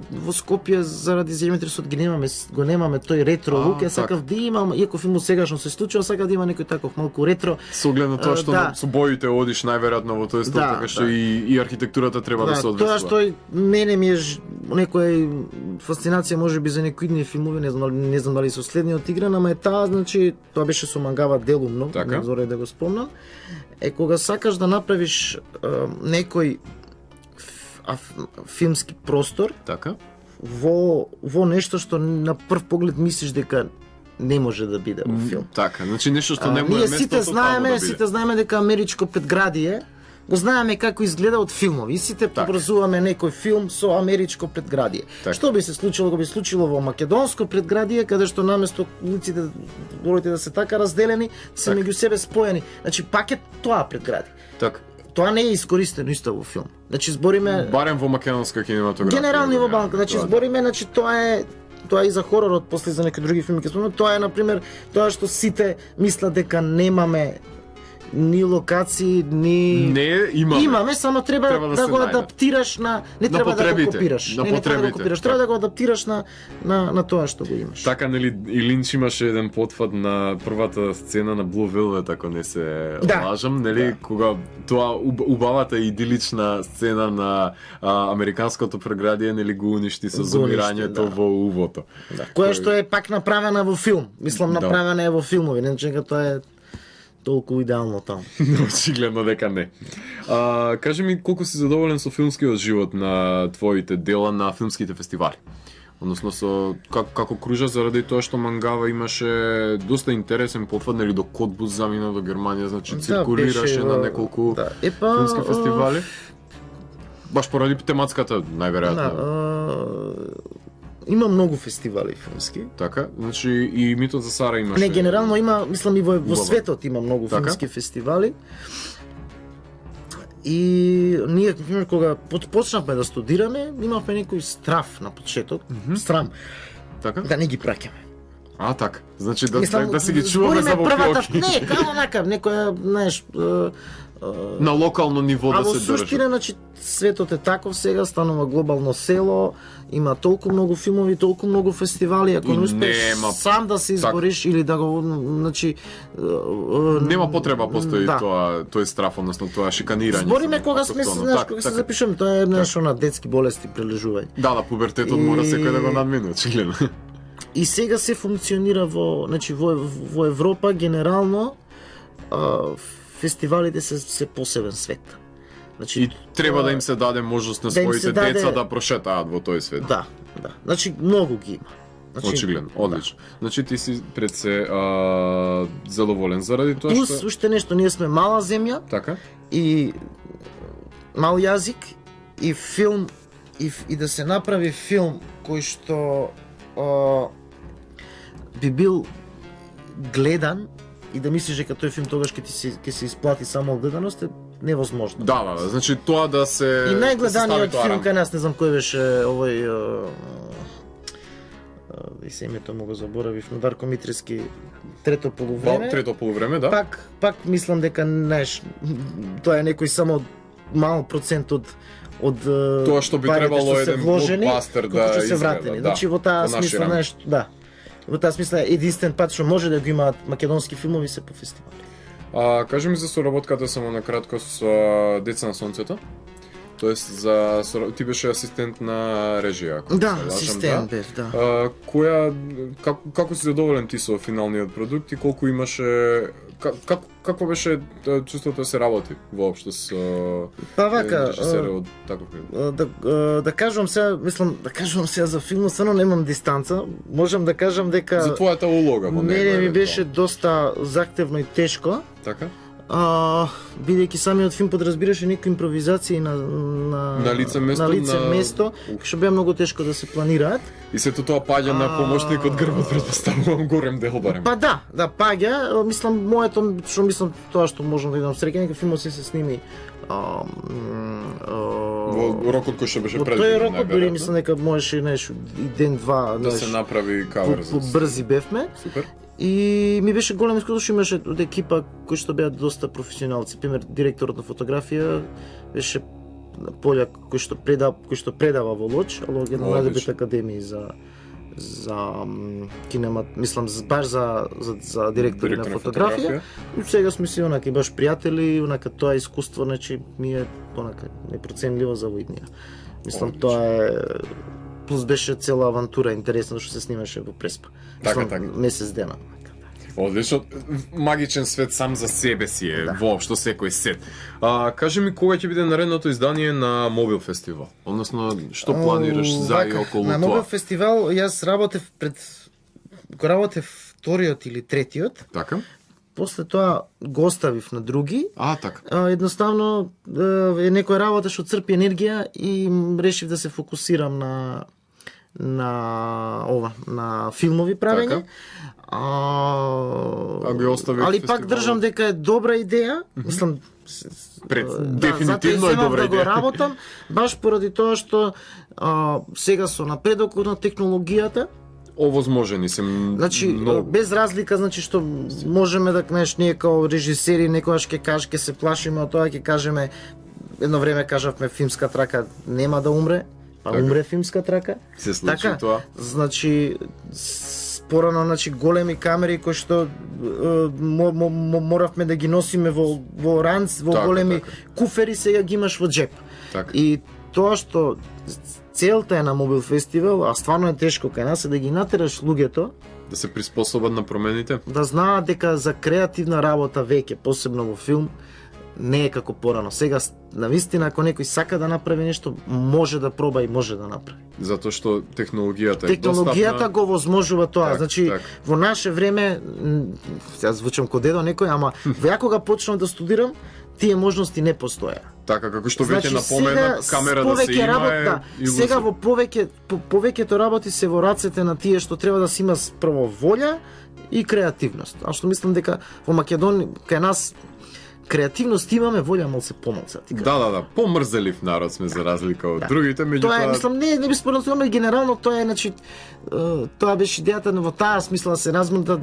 во Скопје заради земјотресот го немаме тој ретро лук, сакав да имам, иако филмот сегашно се случува, сакав да има некој таков малку ретро. Со оглед на тоа што со боите одиш најверојатно во тој стил, така што и архитектурата треба да се одвесува. Тоа што мене ми е некоја фасцинација можеби за некои филмови, не знам дали со следниот игран, ама е таа, значи тоа беше со Мангава делумно, не зоре да го спомнам. Е кога сакаш да направиш некој филмски простор, така, во нешто што на прв поглед мислиш дека не може да биде во филм. Така, значи нешто што не му е местото сите знаеме дека америчко предградие го знаеме како изгледа од филмови. И сите образуваме некој филм со америчко предградие. Што би се случило? Го би случило во македонско предградие, каде што наместо улиците да се така разделени, се меѓу себе споени. Значи пак е тоа предградие. Така. Тоа не е искористено исто во филм. Значи збориме барем во македонска кинематографија. Генерално и во банка, значи збориме, значи тоа е и за хоророт, после за некои други филми ќе спомнам. Тоа е на пример тоа што сите мислат дека немаме ни локации, ни имаме, само треба да го адаптираш на не треба да го копираш. Не треба да го копираш, треба да го адаптираш на тоа што го имаш. Така нели и Линч имаше еден потфат на првата сцена на Blue Velvet, ако не се лажам, нели кога тоа убавата идилична сцена на американското преградие нели го уништи со зумирањето во увото. Која што е пак направена во филм. Мислам направена е во филмови, не чека тоа е толку идеално таму. Очигледно дека не. Кажи ми колку си задоволен со филмскиот живот на твоите дела на филмските фестивали? Односно со како кружа, заради тоа што Мангава имаше доста интересен потфат, нели до Котбус замина до Германија, значи циркулираше на неколку филмски фестивали. Баш поради тематската најверојатно. Има многу фестивали филмски. Така, значи и Митот за Сара имаше. Не, генерално има, мислам и во светот има многу филмски фестивали. И ние кога почнавме да студираме, имавме некој страф на почеток, срам. Така? Да не ги праќаме. Така. Значи да си ги чуваме за во филки. Не, како накав, некоја, знаеш, на локално ниво да се држи. А во суштина, значи, светот е таков сега, станува глобално село, има толку многу филмови, толку многу фестивали, ако не успееш сам да се избориш или да го, значи... Нема потреба постои тој страф, односно тоа шиканирање. Збориме кога сме, знаеш, кога се запишеме, тоа е нешто на детски болести, прележување. Да, пубертетот мора секој да го надмине, очигледно. И сега се функционира во Европа генерално, фестивалите се посебен свет. Значи, и треба да им се даде можност на своите деца да прошетаат во тој свет. Да. Значи многу ги има. Очигледно, одлично. Значи ти си пред се задоволен заради тоа што... Плюс уште нешто, ние сме мала земја. Така. И мал јазик и филм и да се направи филм кој што би бил гледан и да мислиш дека тој филм тогаш ќе се исплати само од гледаност е невозможно. Да, значи тоа да се и најгледаниот филм кај нас, не знам кој беше овој и се името му го заборавив, на Дарко Митриски, Трето полувреме. Трето полувреме, да. Пак мислам дека знаеш, тоа е некој само мал процент од тоа што би требало еден блокбастер да се вратени. Значи во таа смисла нешто, да. Во таа смисла единствен пат што може да го имаат македонски филмови се по фестивали. Кажи ми за соработката само на кратко со Деца на сонцето. Тоест ти беше асистент на режија. Да, асистент бев, да. Како си задоволен ти со финалниот продукт и колку имаше како беше чувството да се работи воопшто со режисерот од таков да кажувам сега за филмот, стварно немам дистанца. Можам да кажам дека за твојата улога во него. Мене ми беше доста захтевно и тешко. Така? Бидејќи самиот филм подразбираше некои импровизации на лице место, што беа многу тешко да се планираат. И сето тоа паѓа на помошникот грбот, претпоставувам, горем дел барем. Па да, паѓа. Мислам, тоа што можам да идам среќа, нека филмот се сними во рокот кој што беше предвиден. Тој рокот дури мислам дека можеше и ден-два да се направи кавер за брзи бевме. Супер. И ми беше голем искуство што имаше од екипа кои што беа доста професионалци. Пример, директорот на фотографија беше Пољак кој што предава во Лоч, ало една од најдобрите академии за кинемат, мислам баш за директори на фотографија. И сега сме си онака баш пријатели, онака тоа искуство, значи ми е онака непроценливо за Уиднија. Мислам тоа е плюс беше цела авантура интересно што се снимаше во Преспа. Така. Месец дена. Одлично, магичен свет сам за себе си е, воопшто секој сет. Кажи ми кога ќе биде наредното издание на Мобил фестивал? Односно, што планираш за и околу тоа? На Мобил фестивал јас работев вториот или третиот. Така. После тоа го оставив на други. Така. Едноставно некоја работа што црпи енергија и решив да се фокусирам на филмови правење. Али пак држам дека е добра идеја. Мислам, дефинитивно е добра идеја. Да го работам баш поради тоа што сега со напредокот на технологијата овозможени се многу. Без разлика, што можеме да ние као режисери некогаш ќе се плашиме од тоа, ќе кажеме едно време кажавме филмска трака нема да умре, па умре филмска трака. Се случи тоа. Значи порано големи камери кои што моравме да ги носиме во ранц, во големи куфери, сега ги имаш во джеп. И тоа што целта е на Мобил фестивал, а стварно е тешко кај нас, е да ги натераш луѓето да се приспособат на промените, да знаат дека за креативна работа веќе, посебно во филм, не е како порано. Сега, навистина, ако некој сака да направи нешто, може да проба и може да направи. Затоа што технологијата е достапна. Го возможува тоа. Во наше време, сега звучам ко дедо некој, ама ја кога почнав да студирам, тие можности не постоја. Така, како што веќе напомена, камера да се има сега во повеќето работи се во рацете на тие што треба да се има прво волја и креативност. А што мислам дека во Македонија, кај нас, креативност имаме, волја малце помалце. Да, помрзелив народ сме за разлика од другите, меѓутоа тоа е, мислам, не би споразумено, генерално тоа е, тоа беше идејата во таа смисла да се размрда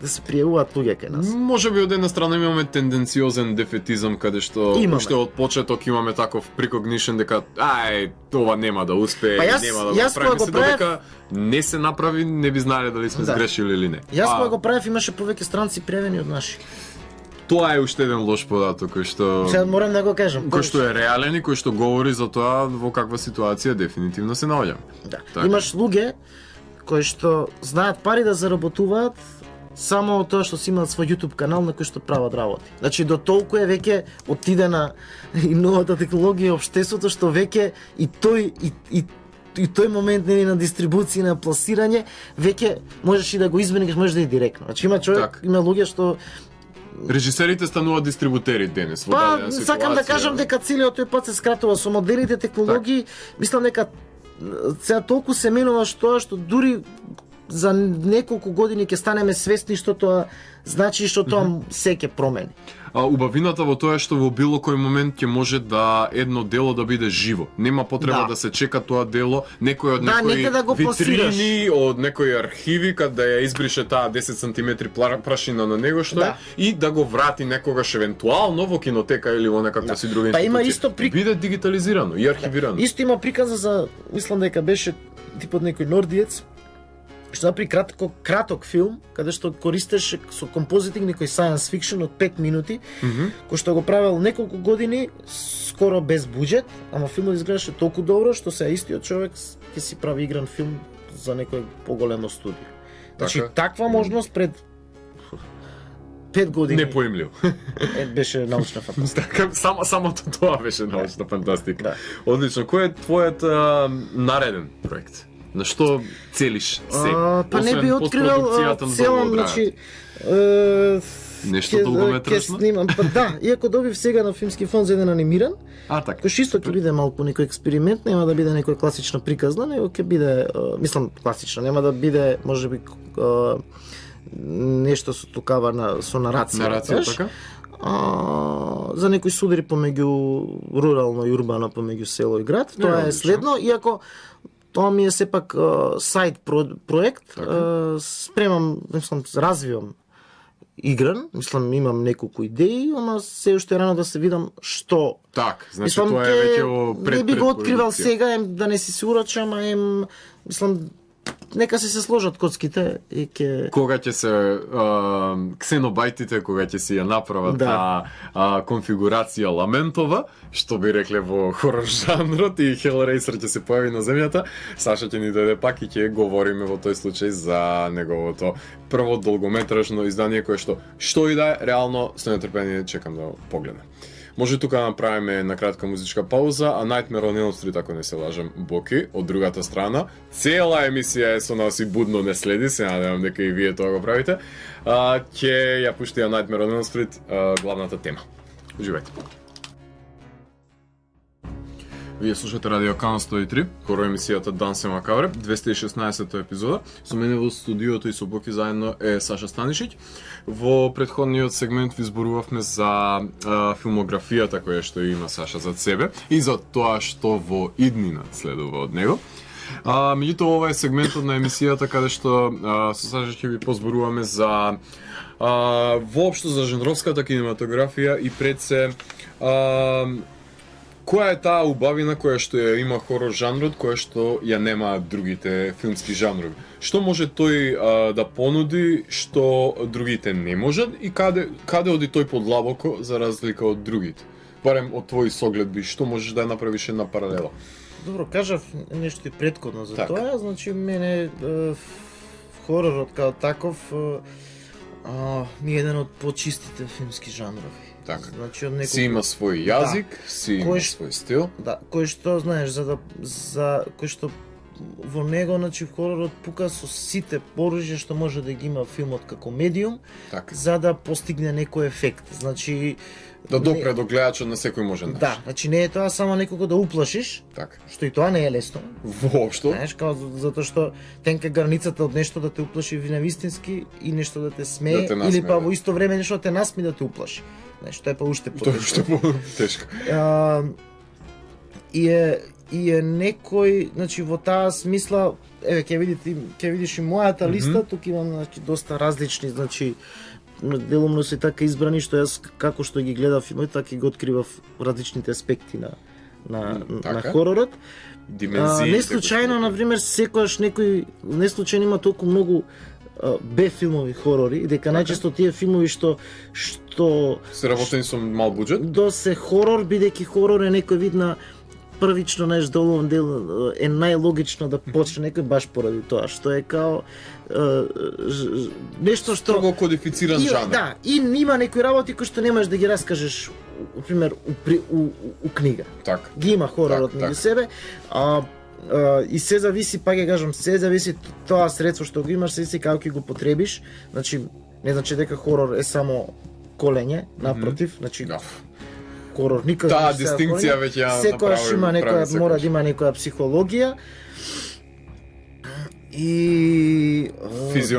да се пријавуваат луѓе кај нас. Може би од една страна имаме тенденциозен дефетизам каде што уште од почеток имаме таков прикогнишен дека ова нема да успее, нема да направи, се додека не се направи, не би знаеле дали сме сгрешили или не. Јас кога го правев имаше повеќе странци превени од наши. Тоа е уште еден лош податок кој што сега морам да го кажам. Кој што е реален и кој што говори за тоа во каква ситуација дефинитивно се наоѓаме. Да. Имаш луѓе кои што знаат пари да заработуваат само од тоа што си имаат свој YouTube канал на кој што прават работи. Значи до толку е веќе отидена и новата технологија општеството што веќе и тој момент на дистрибуција, на пласирање, веќе можеш и да го измениш, можеш да и директно. Значи има човек, има луѓе што режисерите стануваат дистрибутери денес во дадена ситуација. Сакам да кажам дека целиот тој пат се скратува со модерните технологии. Мислам дека сега толку се менува што дури за неколку години ќе станеме свесни што тоа значи, што тоа се ќе промени. Убавината во тоа е што во било кој момент ќе може да едно дело да биде живо. Нема потреба да се чека тоа дело, некој од витрини, од некои архиви каде да ја избрише таа 10 сантиметри прашина на него што е и да го врати некогаш евентуално во кинотека или во некаква си друга институција. Има исто биде дигитализирано и архивирано. Исто има приказа за, мислам дека беше типот некој нордиец што направи краток филм, каде што користеше со композитинг некој science fiction од 5 минути, кој што го правел неколку години, скоро без буџет, ама филмот изгледаше толку добро, што се истиот човек ќе си прави игран филм за некој поголемо студио. Значи, таква можност пред 5 години. Непоимливо. Беше научна фантастика. Самото тоа беше научна фантастика. Да. Одлично. Кој е твојот нареден проект? На што целиш се? Па не би откривал целом, значи нешто долгометражно? Снимам, па да, иако добив сега на Филмски фонд за еден анимиран. Така. Кој исто ќе биде малку некој експеримент, нема да биде некоја класична приказна, него ќе биде, мислам класична, нема да биде можеби нешто со тукава со нарација. Нарација, така? За некои судери помеѓу рурално и урбано, помеѓу село и град. Тоа е следно, иако тоа ми е сепак сайт проект, спремам, мислам, развивам игран, мислам, имам неколку идеи, ама се уште рано да се видам што. Так, значи тоа е веќе пред. Не би го откривал сега, да не си се урачам, а мислам, нека се сложат коцките и ќе... Кога ќе се ксенобајтите, кога ќе си ја направат конфигурација ламентова, што би рекле во хорор жанрот, и Hellraiser ќе се појави на земјата, Саша ќе ни дојде пак и ќе говориме во тој случај за неговото прво долгометражно издание, кое што и да е, реално со нетрпение чекам да погледам. Може тука да направиме на кратка музичка пауза, а Nightmare on Elm Street, ако не се лажам, Боки, од другата страна. Цела емисија е со нас и будно не следи, се надевам дека и вие тоа го правите. Ќе ја пуштија Nightmare on Elm Street, главната тема. Уживајте. Вие слушате Радио Кан 103, хорор емисијата Данс е Макабре, 216-та епизода. Со мене во студиото и со Боки заедно е Саша Станишиќ. Во претходниот сегмент ви зборувавме за филмографијата која што има Саша зад себе и за тоа што во иднина следува од него. Меѓутоа, ова е сегментот на емисијата каде што со Саша ќе ви позборуваме за воопшто за жанровската кинематографија и пред се која е таа убавина која што ја има хорор жанрот, која што ја немаат другите филмски жанрови? Што може тој да понуди, што другите не можат и каде оди тој подлабоко за разлика од другите? Барем од твои согледби, што можеш да направиш една паралела? Добро, кажав нешто и претходно за тоа, значи мене хоророт као таков ми е еден од почистите филмски жанрови. Така. Значи, од неколку... Си има свој јазик, си има свој стил. Да, кој што знаеш кој што во него, значи хоророт пука со сите оружја што може да ги има филмот како медиум, така, за да постигне некој ефект. Значи да допре до гледачот на секој може нешто. Да, значи не е тоа само некого да уплашиш, така, што и тоа не е лесно. Воопшто. Знаеш, као затоа што тенка границата од нешто да те уплаши вистински и нешто да те смее, да или па во исто време нешто да те насми да те уплаши. Знаеш, тоа е па уште потешко. Тоа е тешко. И е некој, значи во таа смисла, еве ќе видиш и мојата листа, тука имам значи доста различни, значи делумно се така избрани што јас како што ги гледав филмот, така и го откривав различните аспекти на хоророт. Димензии. Не случајно, на пример, секогаш некој не случајно има толку многу Б филмови хорори, дека најчесто тие филмови што се работени со мал буџет, до се хорор, бидејќи хорор е некој вид на првично доловен дел е најлогично да почне некој баш поради тоа што е као нешто што строго кодифициран жанр. Да, и има некои работи кои што не можеш да ги раскажеш, например, у книга. Так. Ги има хоророт меѓу себе, и се зависи, пак ја кажам, се зависи тоа средство што го имаш, се зависи како ќе го потребиш. Значи, не значи дека хорор е само колење, напротив, значи хорор никогаш таа дистинкција веќе ја секојаш има некоја, мора да има некоја психологија. И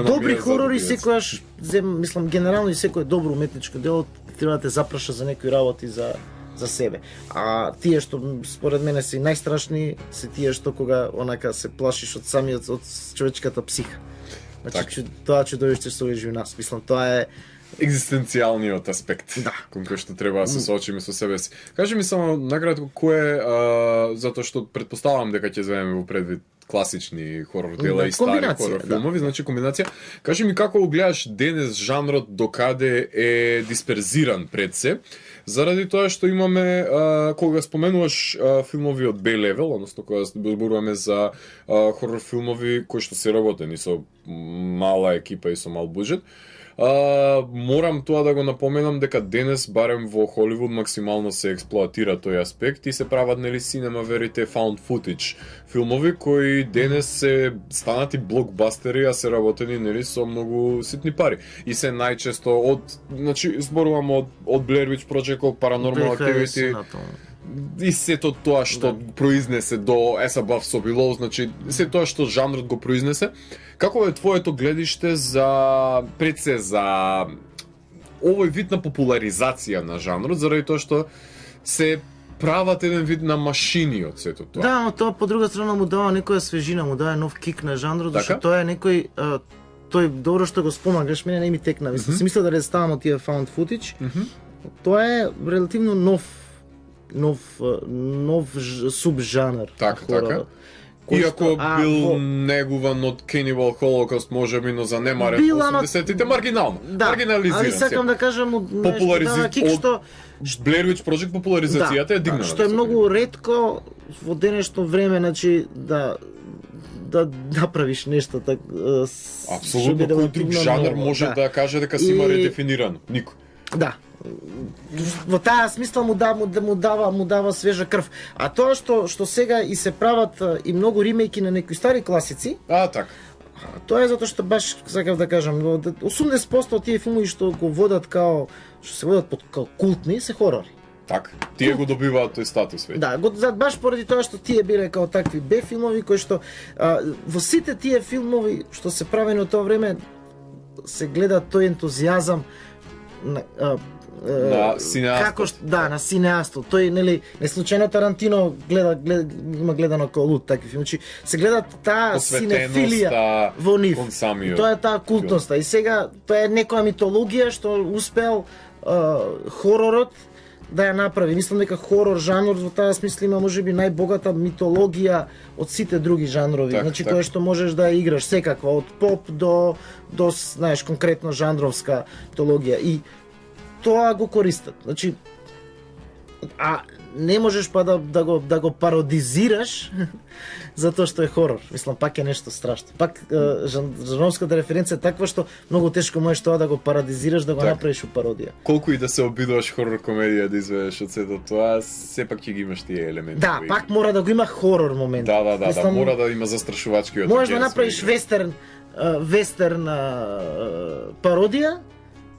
добри хорори секојаш, мислам генерално и секој добро уметничко дело треба да те запраша за некои работи за себе. А тие што според мене се најстрашни се тие што кога онака се плашиш од самиот од човечката психа. Значи тоа чудовиште што лежи у нас. Мислам тоа е екзистенцијалниот аспект, кон кој што треба да се соочиме со себе си. Кажи ми само накратко кој е, затоа што претпоставувам дека ќе земеме во предвид класични хорор дела и стари хорор филмови, значи комбинација. Кажи ми како го гледаш денес жанрот докаде е дисперзиран пред се, заради тоа што имаме кога споменуваш филмови од B-level, односно кога зборуваме за хорор филмови кои што се работени со мала екипа и со мал буџет. Морам тоа да го напоменам дека денес барем во Холивуд максимално се експлоатира тој аспект и се прават нели синема верите found footage филмови кои денес се станати блокбастери, а се работени нели со многу ситни пари. И се најчесто од, значи зборувам од Blair Witch Project, Paranormal Activity и сето тоа што произнесе до As Above So Below, значи се тоа што жанрот го произнесе. Како е твоето гледиште за пред се за овој вид на популаризација на жанрот, заради тоа што се прават еден вид на машини од сето тоа? Да, но тоа по друга страна му дава некоја свежина, му дава нов кик на жанрот, зашто тоа е некој тој добро што го спомагаш, мене не ми текна. Мислам, си мислел да ставам од тие found footage. Тоа е релативно нов субжанр. Така. Иако бил негуван од Cannibal Holocaust, можеби, но занемарен во 80-тите, маргинално. Маргинализиран. Али сакам да кажам, популаризација. Blair Witch Project популаризацијата е дигнана. Што е многу ретко во денешно време, значи да направиш нешто така. Апсолутно, кој друг жанр може да каже дека си има редефинирано? Никој. Да. Во таа смисла му дава свежа крв. А тоа што сега и се прават и многу ремейки на некои стари класици. Така. Тоа е затоа што баш сакав да кажам, 80% од тие филмови што го водат што се водат под култни се хорори. Така. Тие го добиваат тој статус веќе. Да, баш поради тоа што тие биле као такви Б филмови кои што во сите тие филмови што се правени од тоа време се гледа тој ентузијазам на синеастот. На синеастот. Тој нели не случајно Тарантино има гледано како луд такви филми. Се гледа таа синефилија во нив. Тоа е таа култноста. И сега тоа е некоја митологија што успеал хоророт да ја направи. Мислам дека хорор жанр во таа смисла има можеби најбогата митологија од сите други жанрови. Значи тоа што можеш да играш секаква од поп до знаеш конкретно жанровска митологија и тоа го користат. Значи не можеш па да го пародизираш затоа што е хорор. Мислам пак е нешто страшно. Пак жанровската референција е таква што многу тешко можеш тоа да го пародизираш, да го направиш у пародија. Колку и да се обидуваш хорор комедија да изведеш од сето тоа, сепак ќе ги имаш тие елементи. Да, пак мора да го има хорор момент. Да, мора да има застрашувачки. Можеш да направиш вестерн пародија.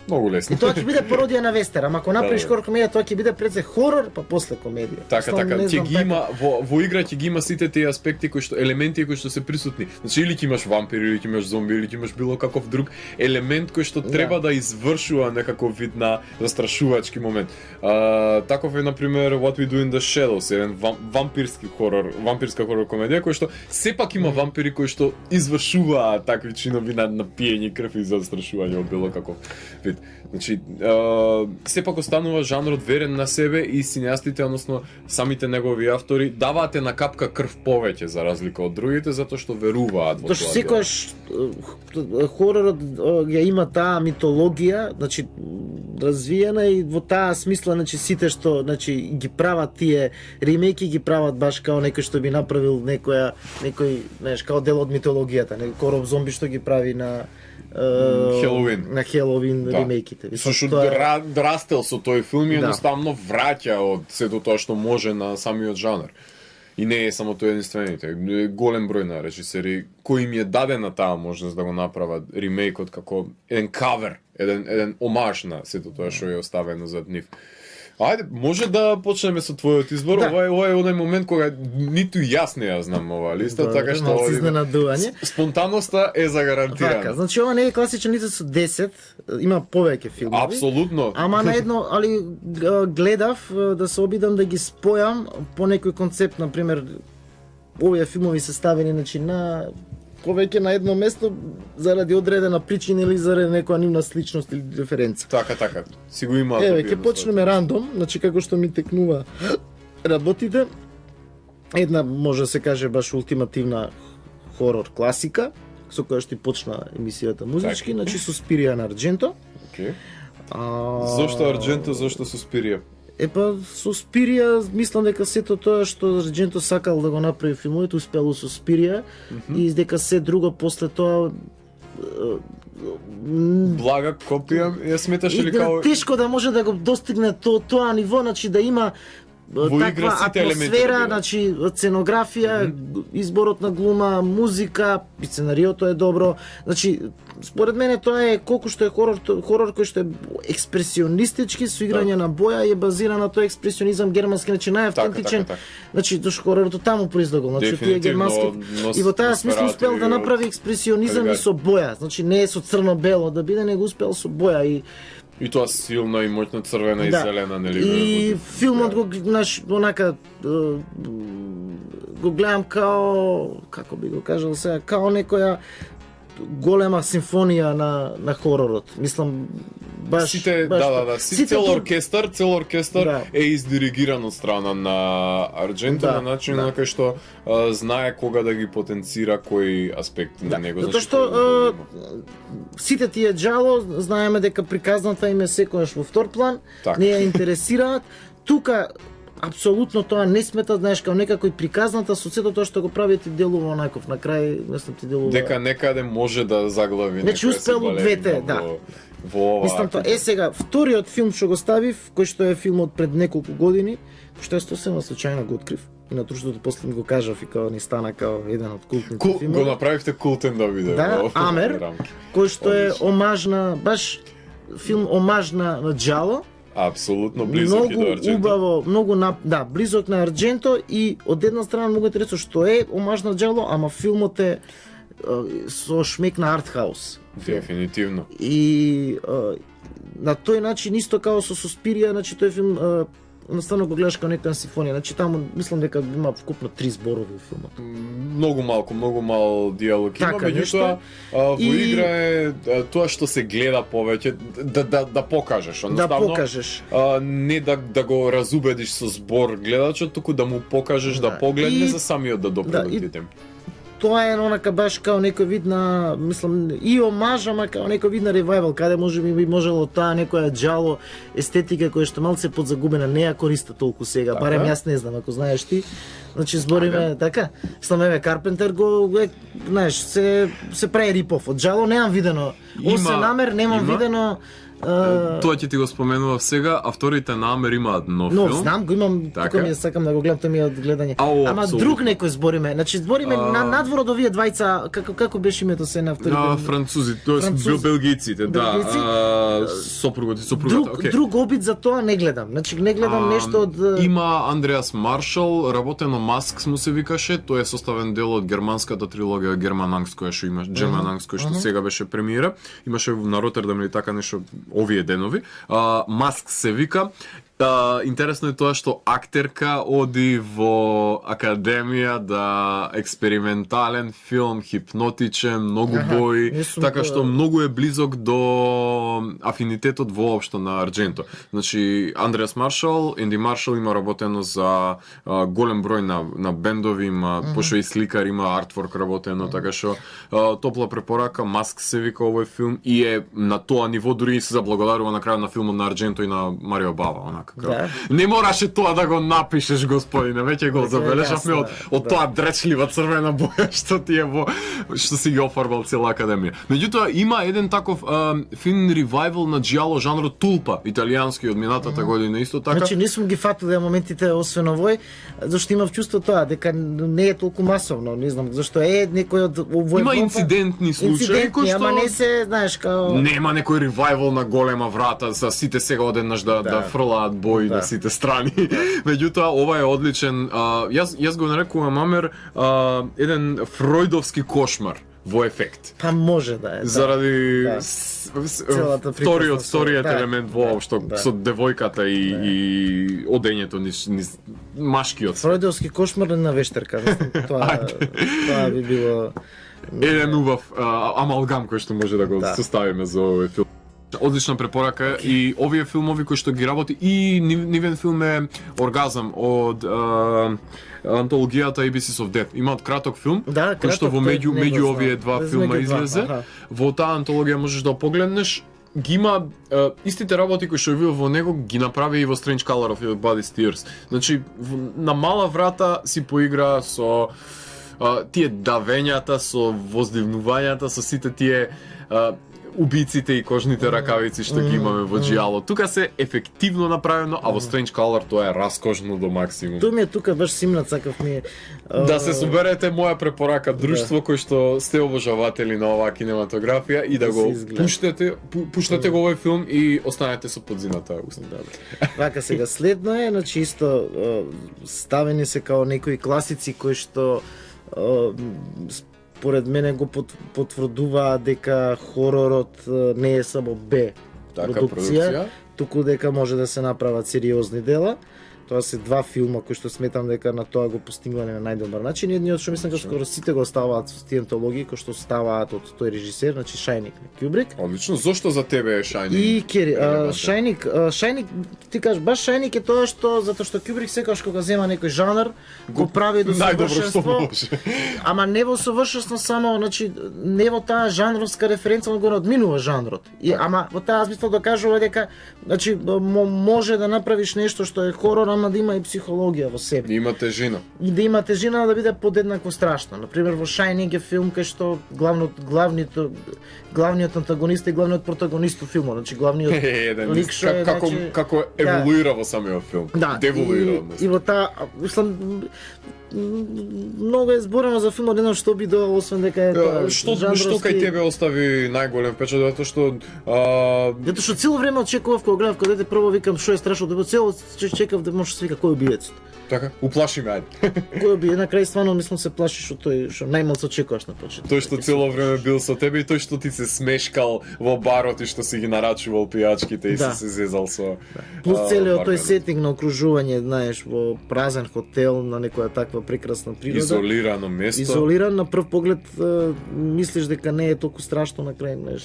Многу лесно. И тоа ќе биде пародија на вестер, ама ако направиш хорор комедија, тоа ќе биде пред се хорор, па после комедија. Така, ќе ги има во игра ќе ги има сите тие аспекти кои што елементи кои што се присутни. Значи или ќе имаш вампир, или ќе имаш зомби, или ќе имаш било каков друг елемент кој што треба да извршува некаков вид на застрашувачки момент. Таков е на пример What We Do in the Shadows, еден вампирска хорор комедија кој што сепак има вампири кои што извршуваат такви чинови на пиење крв и застрашување од било каков вид. Значи, сепак останува жанрот верен на себе и синеастите, односно самите негови автори, даваат на капка крв повеќе за разлика од другите, затоа што веруваат во тоа. Тоа што секојаш хоророт ја има таа митологија, значи развиена и во таа смисла, значи сите што, значи ги прават тие ремейки ги прават баш као некој што би направил некој, знаеш, као дел од митологијата, некој Роб Зомби што ги прави на Хелоуин ремейките. Што растел со тој филм и едноставно враќа од сето тоа што може на самиот жанр. И не е само тој единствените. Голем број на режисери кои им е дадена таа можност да го направат ремейкот како еден кавер, еден омаж на сето тоа што е оставено зад нив. Ајде, може да почнеме со твојот избор. Ова е онај момент кога ниту јас не ја знам оваа листа, така што спонтанноста е загарантирана. Така, значи ова не е класичен листа со 10, има повеќе филмови. Апсолутно. Ама на едно, гледав да се обидам да ги спојам по некој концепт, на пример, овие филмови се ставени значи на повеќе на едно место заради одредена причина или заради некоја нивна сличност или референца. Така. Си го има. Еве, ќе почнеме рандом, значи како што ми текнува работите. Една може да се каже баш ултимативна хорор класика, со која што почна емисијата музички, значи Суспирија на Арџенто. Океј. Зошто Арџенто, зошто Суспирија? Епа, Суспирија, мислам дека сето тоа што Арџенто сакал да го направи филмовите, успело Суспирија, и дека се друго после тоа блага копија, ја сметаш ли као... Тешко да може да го достигне тоа ниво, значи да има таква атмосфера, значи сценографија, изборот на глума, музика, и сценариото е добро. Значи, според мене тоа е колку што е хорор кој што е експресионистички со играње на боја и е базиран на тој експресионизам германски, значи најавтентичен. Значи до хоророт таму произлегол, значи тие германски и во таа смисла успел да направи експресионизам и со боја, значи не е со црно-бело да биде, него успел со боја и тоа силна и моќна црвена и зелена, нели? И филмот го онака го гледам као, како би го кажал сега, као некоја голема симфонија на хоророт. Мислам баш сите цел оркестар е издиригиран од страна на Арџенто на начин на кој што знае кога да ги потенцира кој аспект на него. Затоа што сите тие џало знаеме дека приказната им е секогаш во втор план, не ја интересираат. Тука апсолутно тоа не смета, знаеш, као некако и приказната со сето тоа што го прави ти делува онаков, на крај мислам ти делува. Дека некаде може да заглави некој. Значи успело двете, Мислам тоа сега вториот филм што го ставив, кој што е филмот пред неколку години, што е сосема случајно го открив. И на друштвото после ми го кажав и као ни стана као еден од култните филмови. Го направивте култен да биде. Да, Амер, кој што е омажна, баш филм омажна на џало. Апсолутно близок и до Арџенто. Убаво, близок на Арџенто и од една страна многу интересно што е омаж на џало, ама филмот е со шмек на артхаус. Дефинитивно. И на тој начин исто као со Суспирија, значи тој филм наставно го гледаш као некоја симфонија. Значи таму мислам дека има вкупно 3 зборови во филмот. Многу мал диалог има, меѓутоа во игра е тоа што се гледа повеќе да покажеш, одноставно не да го разубедиш со збор гледачот, туку да му покажеш да погледне за самиот да допринесе тем. Тоа е онака баш као некој вид на, мислам, и омаж, ама као некој вид на ревајвал, каде може би можело таа некоја џало естетика која што малце подзагубена, не ја користи толку сега, барем јас не знам, ако знаеш ти. Значи збориме така, Сламеве Карпентер го знаеш, се прави рипов од џало, немам видено. Освен Амер немам видено. Тоа ќе ти го споменував сега, авторите на Амер имаат нов филм. Знам, го имам, тука ми е сакам да го гледам, тоа ми е од гледање. Ама друг некој збориме, значи збориме надвор од овие двајца, како беше името се на авторите? Французи, тоест белгиците, сопругата, Друг обид за тоа не гледам. Значи не гледам нешто од Има Андреас Маршал, работено Маск му се викаше, тој е составен дел од германската трилогија Герман Ангст која што има, German Angst кој што сега беше премиера. Имаше на Ротердам или така нешто овие денови. Маск се вика. Интересно е тоа што актерка оди во академија да експериментален филм, хипнотичен, многу бои, така што многу е близок до афинитетот воопшто на Арџенто. Значи Андреас Маршал, Енди Маршал има работено за голем број на бендови, има пошто и сликар, има артворк работено, така што топла препорака. Маск се вика овој филм и е на тоа ниво, дури и се заблагодарува на крајот на филмот на Арџенто и на Марио Бава, онака. Не мораше тоа да го напишеш, господине, веќе го забележавме од тоа дречлива црвена боја што си ги офарбал цела академија. Меѓутоа има еден таков фин ревајвал на џијало жанрот Тулпа, италијански од минатата година исто така. Значи не сум ги фатил моментите освен овој, зашто имав чувство тоа дека не е толку масовно, не знам зашто е некој од овој. Има инцидентни случаи кои што ама не се, знаеш, као нема некој ревајвал на голема врата за сите сега одеднаш да фрлаат бои на сите страни. Меѓутоа ова е одличен. Јас го нарекувам Амер еден фројдовски кошмар во ефект. Па може да е. Заради вториот елемент воопшто со девојката и одењето низ машкиот. Фројдовски кошмар на вештерка. Тоа би било еден убав амалгам кој што може да го составиме за овој филм. Одлична препорака и овие филмови кои што ги работи и нивен филм е Оргазам од антологијата Abyss of Death. Имаат краток филм кој што во меѓу овие два филма излезе. Во таа антологија можеш да погледнеш. Ги има истите работи кои што во него ги направи и во Strange Color of Your Body Steers. Значи на мала врата си поигра со тие давењата, со воздивнувањата, со сите тие убиците и кожните ракавици што ги имаме во Джиало. Тука се ефективно направено, а во Strange Color тоа е раскошно до максимум. Тоа ми е тука баш симнат, сакав ми е. Да се соберете моја препорака друштво кои што сте обожаватели на оваа кинематографија и да го пуштате го овој филм и останете со подзината устни. Вака сега следно е, значи исто ставени се као некои класици кои што според мене го потврдува дека хоророт не е само Б продукција, туку дека може да се направат сериозни дела. Тоа се два филма кои што сметам дека на тоа го постигнале на најдобар начин. Едниот што мислам дека скоро сите го ставаат со тие антологии кои што ставаат од тој режисер, значи Шајник на Кјубрик. Одлично. Зошто за тебе е Шајник? И Кери, Шајник, ти кажеш баш Шајник е тоа што затоа што Кјубрик секогаш кога зема некој жанр го прави до совршенство. Ама не во совршенство само, значи не во таа жанровска референца, но го надминува жанрот. И ама во таа смисла докажува дека значи може да направиш нешто што е хорор, ама да има и психологија во себе. Да има тежина. И да има тежина да биде подеднакво страшно. Например, во Shining е филм кај што главниот антагонист и главниот протагонист во филмот, значи главниот лик што е како еволуира во самиот филм. Да, и во таа, мислам, многу е зборено за филмот, не знам што би довел освен дека е тоа. Што кај тебе остави најголем впечат, затоа што што цело време очекував кога гледав кога дете прво викам што е страшно, дека цело чекав да може да се вика кој е убиецот. Така, уплаши ме ајде. Кој би на крај стварно мислам се плашиш од тој што најмалку очекуваш на почеток. Тој што цело време бил со тебе и тој што ти се смешкал во барот и што си ги нарачувал пијачките и се зезал со. Плюс целиот тој сетинг на окружување, знаеш, во празен хотел на некоја таква прекрасна природа. Изолирано место. Изолиран на прв поглед мислиш дека не е толку страшно на крај, знаеш.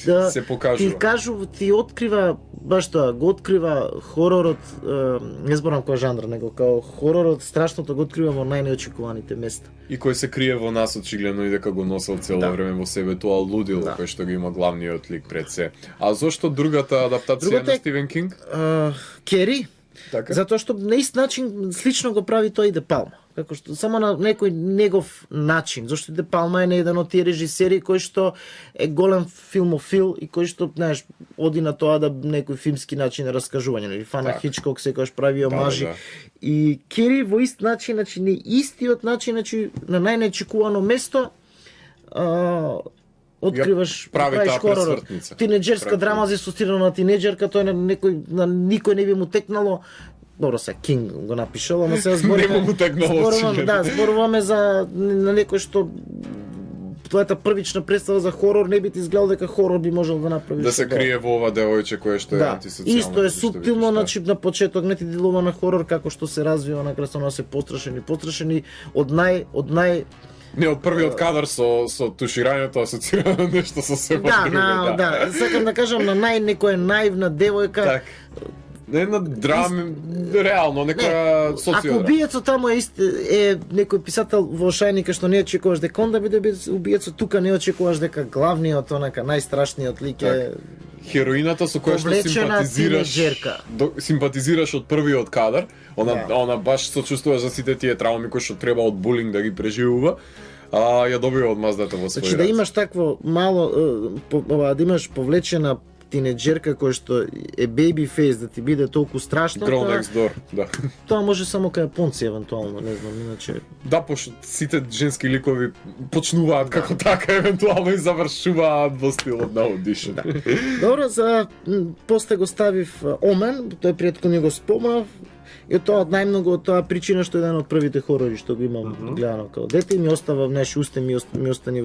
Да се покажува. Ти открива баш тоа, го открива хоророт, не зборам кој жанр, него као хоророт страшното го открива во најнеочекуваните места. И кој се крие во нас очигледно и дека го носел цело време во себе тоа лудило кој што го има главниот лик пред се. А зошто другата адаптација на Стивен Кинг? Кери. Така? Затоа што на ист начин слично го прави тој и Де Палма. Како што само на некој негов начин, зашто Де Палма е еден од тие режисери кој што е голем филмофил и кој што, знаеш, оди на тоа да некој филмски начин на раскажување, нели Фана Хичкок секогаш прави омажи. И Кери во ист начин, значи не истиот начин, значи на најнеочекувано место откриваш, правиш хорор. Тинеџерска драма засустирана на тинеџерка, тоа на никој не би му текнало. Добро се Кинг го напишал, ама се зборуваме за на некој што твојата првична представа за хорор не би ти изгледал дека хорор би можел да направиш. Да се крие во ова девојче кое што е антисоцијално. Исто е суптилно, значи на почеток не ти делува на хорор како што се развива на крај се пострашени од нај Не, од првиот кадар со туширањето асоцирано нешто со себе. Да, сакам да кажам на некоја наивна девојка. Една драма, реално, некоја социјална. Ако убиецот таму е некој писател во Шајника што не очекуваш дека он да биде убиецот, тука не очекуваш дека главниот, онака најстрашниот лик е хероината со која што симпатизираш од првиот кадар, она баш сочувствуваш за сите тие трауми кои што треба од булинг да ги преживува. Ја добива од маздата во свој рад. Значи да имаш такво мало, да имаш повлечена тинеџерка која што е baby face, да ти биде толку страшно. Girl next door, да. Тоа може само кај Јапонци евентуално, не знам, иначе. Да, пошто сите женски ликови почнуваат како така евентуално и завршуваат во стилот на Audition. Да. Добро, за после го ставив Омен, тој претходно го спомнав. И тоа од најмногу од тоа причина што еден од првите хорори што го имам гледано како дете ми остава знаеш усте ми остана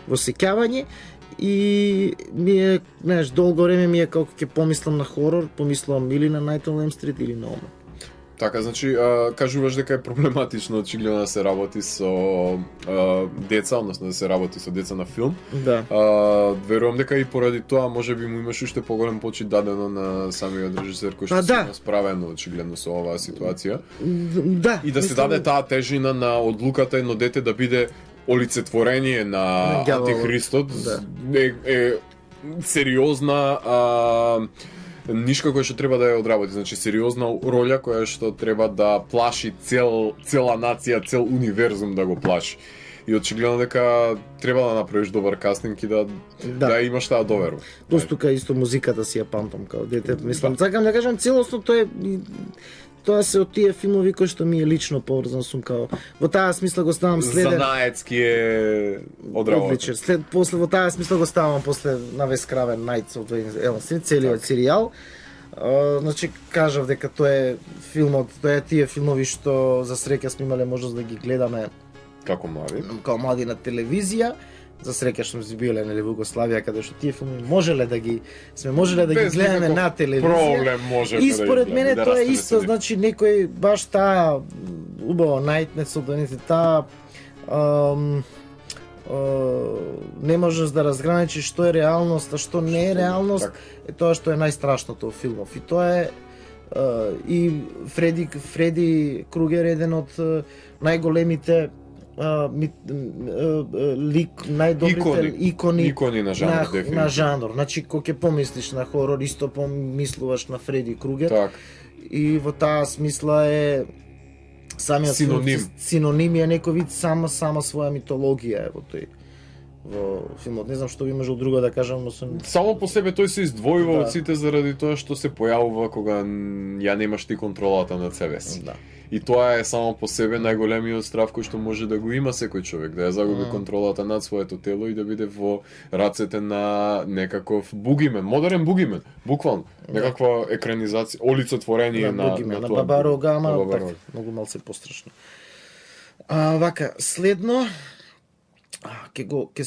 во сеќавање и ми е, знаеш, долго време ми е како ќе помислам на хорор, помислам или на Night on Elm Street или на Омен. Така, значи, кажуваш дека е проблематично очигледно да се работи со деца, односно да се работи со деца на филм. Да. Верувам дека и поради тоа можеби му имаш уште поголем почит дадено на самиот режисер кој што се справено очигледно со оваа ситуација. Да. И да се даде таа тежина на одлуката едно дете да биде олицетворение на антихристот, е сериозна нишка која што треба да ја одработи, значи сериозна роља која што треба да плаши цела нација, цел универзум да го плаши. И очигледно дека треба да направиш добар кастинг и да имаш таа доверба. Плюс тука исто музиката си ја памтам као дете, мислам, сакам да кажам целосно тоа се од тие филмови кои што ми е лично поврзан сум као во таа смисла го ставам следен. Занаецки е одработен. После во таа смисла го ставам после на Вес Кравен Nights од Елен Смит, целиот серијал. Значи кажав дека тоа е филмот, тоа е тие филмови што за среќа сме имале можност да ги гледаме како млади на телевизија. За среќа што сме биле нели во Југославија каде што тие филми можеле да ги гледаме на телевизија. Проблем може и според мене тоа е исто, значи некој баш таа убаво најтнец од таа не можеш да разграничи што е реалност, а што не е реалност, е тоа што е најстрашното во филмов. И тоа е и Фреди Кругер еден од најголемите најдобрите икони на жанр. Значи кога ќе помислиш на хорор, исто помислуваш на Фреди Кругер. Так. И во таа смисла е самиот синоним е некој вид сама своја митологија во филмот. Не знам што би можел друго да кажам, но само по себе тој се издвојува од сите заради тоа што се појавува кога ја немаш ти контролата над себе си. Да. И тоа е само по себе најголемиот страв кој што може да го има секој човек, да ја загуби контролата над своето тело и да биде во рацете на некаков бугимен, модерен бугимен, буквално, некаква екранизација, олицетворение на Баба Рога, ама многу малце пострашно. Вака, следно ќе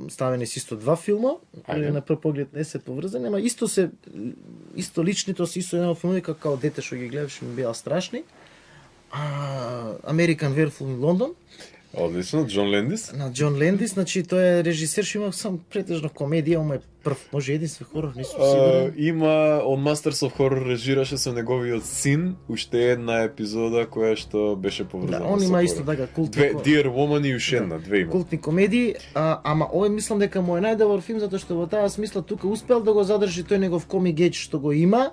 ставаме исто два филма, кои на прв поглед не се поврзани, ама исто личното се исто едно филми како дете што ги гледаш ми беа страшни. American Werewolf in London. Одлично, Џон Лендис. На Џон Лендис, значи тој е режисер што има сам претежно комедија, ама е прв, може единствен хорор, не сум сигурен. Има он Masters of Horror режираше со неговиот син, уште една епизода која што беше поврзана. Да, он има исто така култни. Dear Woman и уште една, две има. Култни комедии, ама овој мислам дека му е најдобар филм затоа што во таа смисла тука успел да го задржи тој негов комик гејдж што го има,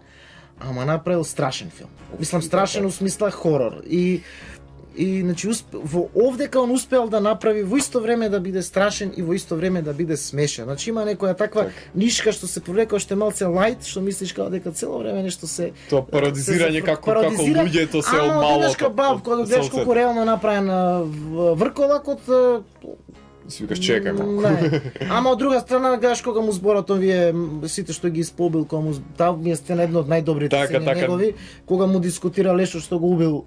ама направил страшен филм. Мислам страшен у смисла хорор. И значи во овдека он успел да направи во исто време да биде страшен и во исто време да биде смешен. Значи има некоја таква нишка што се повлека уште малце лајт, што мислиш како дека цело време нешто се тоа пародизирање како луѓето се од малото. Ама одеднаш баб кога гледаш колку реално направена врколакот си викаш чекај малку. Ама од друга страна гледаш кога му зборат овие сите што ги испобил, кога му таа ми е стена едно од најдобрите сцени негови, кога му дискутира Лешо што го убил,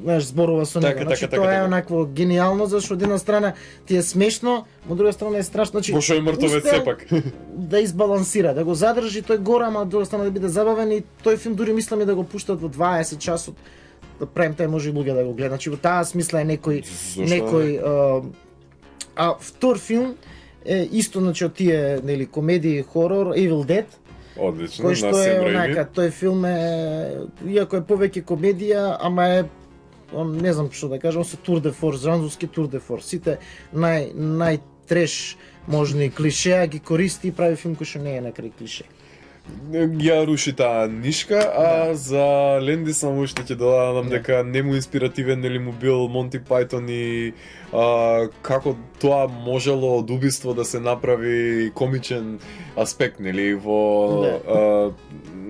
знаеш, зборува со него. Значи тоа е онакво гениално, зашто од една страна ти е смешно, од друга страна е страшно, значи пошто е мртовец сепак. Да избалансира, да го задржи тој гора, ама од друга страна да биде забавен и тој филм дури мислам и да го пуштат во 20 часот. Да правим тај може и луѓе да го гледаат. Значи во таа смисла е некој втор филм е исто значи од тие нели комедии хорор Evil Dead. Одлично, кој што е онака, тој филм е иако е повеќе комедија, ама е не знам што да кажам, се тур де форс, ранзовски тур де форс. Сите најтреш можни клишеа ги користи и прави филм кој што не е на крај клише. Ја руши таа нишка, а за Лендис само уште ќе додадам дека нему инспиративен нели му бил Монти Пајтон и како тоа можело од убиство да се направи комичен аспект, нели, во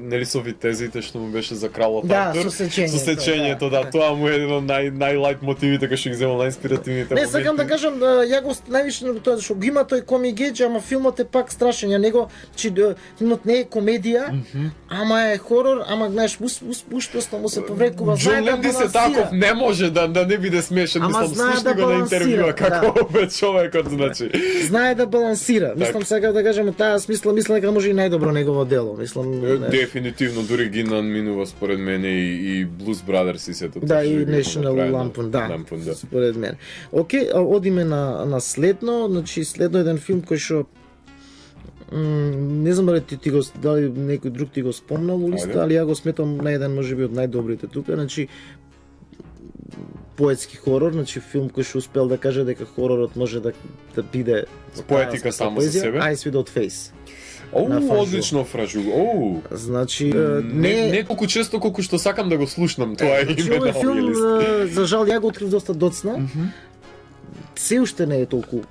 нели со витезите што му беше за кралот Артур. Со сечењето, тоа му е еден од најлайт мотивите кои што ги земал најинспиративните моменти. Не, сакам да кажам ја го највише на тоа што го има тој комик гејдж, ама филмот е пак страшен. Ја него, филмот не е комедија, ама е хорор, ама знаеш, успешно му се поврекува. Џон Лендис е таков, не може да не биде смешен, мислам, слушни го на интервјуа како бе човекот, значи. Знае да балансира. Мислам сега да кажеме таа смисла, мислам дека може и најдобро негово дело, мислам. дефинитивно дури ги надминува според мене и Blues Brothers и сето. Да, и National Lampoon, да, според мене. Океј, одиме на следно, значи следно еден филм кој што не знам дали дали некој друг ти го спомнал у листа, али ја го сметам на еден можеби од најдобрите тука, значи поетски хорор, значи филм кој што успел да каже дека хоророт може да биде поетика само за себе. Eyes Without Face. Одлично, Франжу. Значи не толку често колку што сакам да го слушнам тоа име. Овој филм за жал ја го открив доста доцна. Се уште не е толку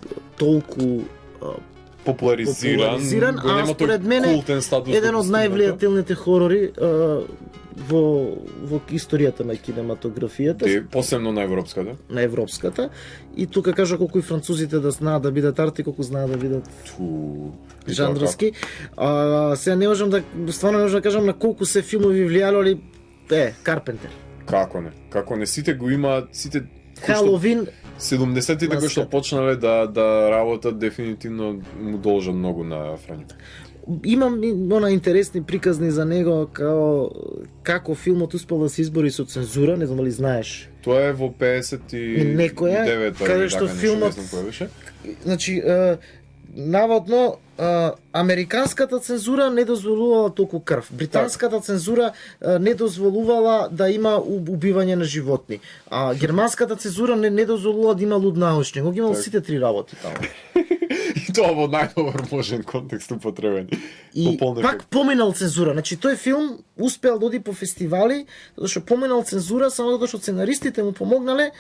популаризиран, а според мене еден од највлијателните хорори во историјата на кинематографијата. Посебно на европската. На европската. И тука кажа колку и французите да знаат да бидат арти, колку знаат да бидат жандарски. Сега не можам стварно не можам да кажам на колку се филмови влијало, али Карпентер. Како не сите го имаат, сите Халовин 70-тите кои што почнале да работат дефинитивно му должат многу на Фрањо. Имам интересни приказни за него како филмот успел да се избори со цензура, не знам дали знаеш. Тоа е во 59-та, каде што филмот, значи наводно американската цензура не дозволувала толку крв. Британската цензура не дозволувала да има убивање на животни. А германската цензура не дозволувала да има луд научник. Го имал сите три работи таму. И тоа во најдобар можен контекст употребен. И пак поминал цензура. Значи тој филм успел да оди по фестивали, затоа што поминал цензура, само затоа што сценаристите му помогнале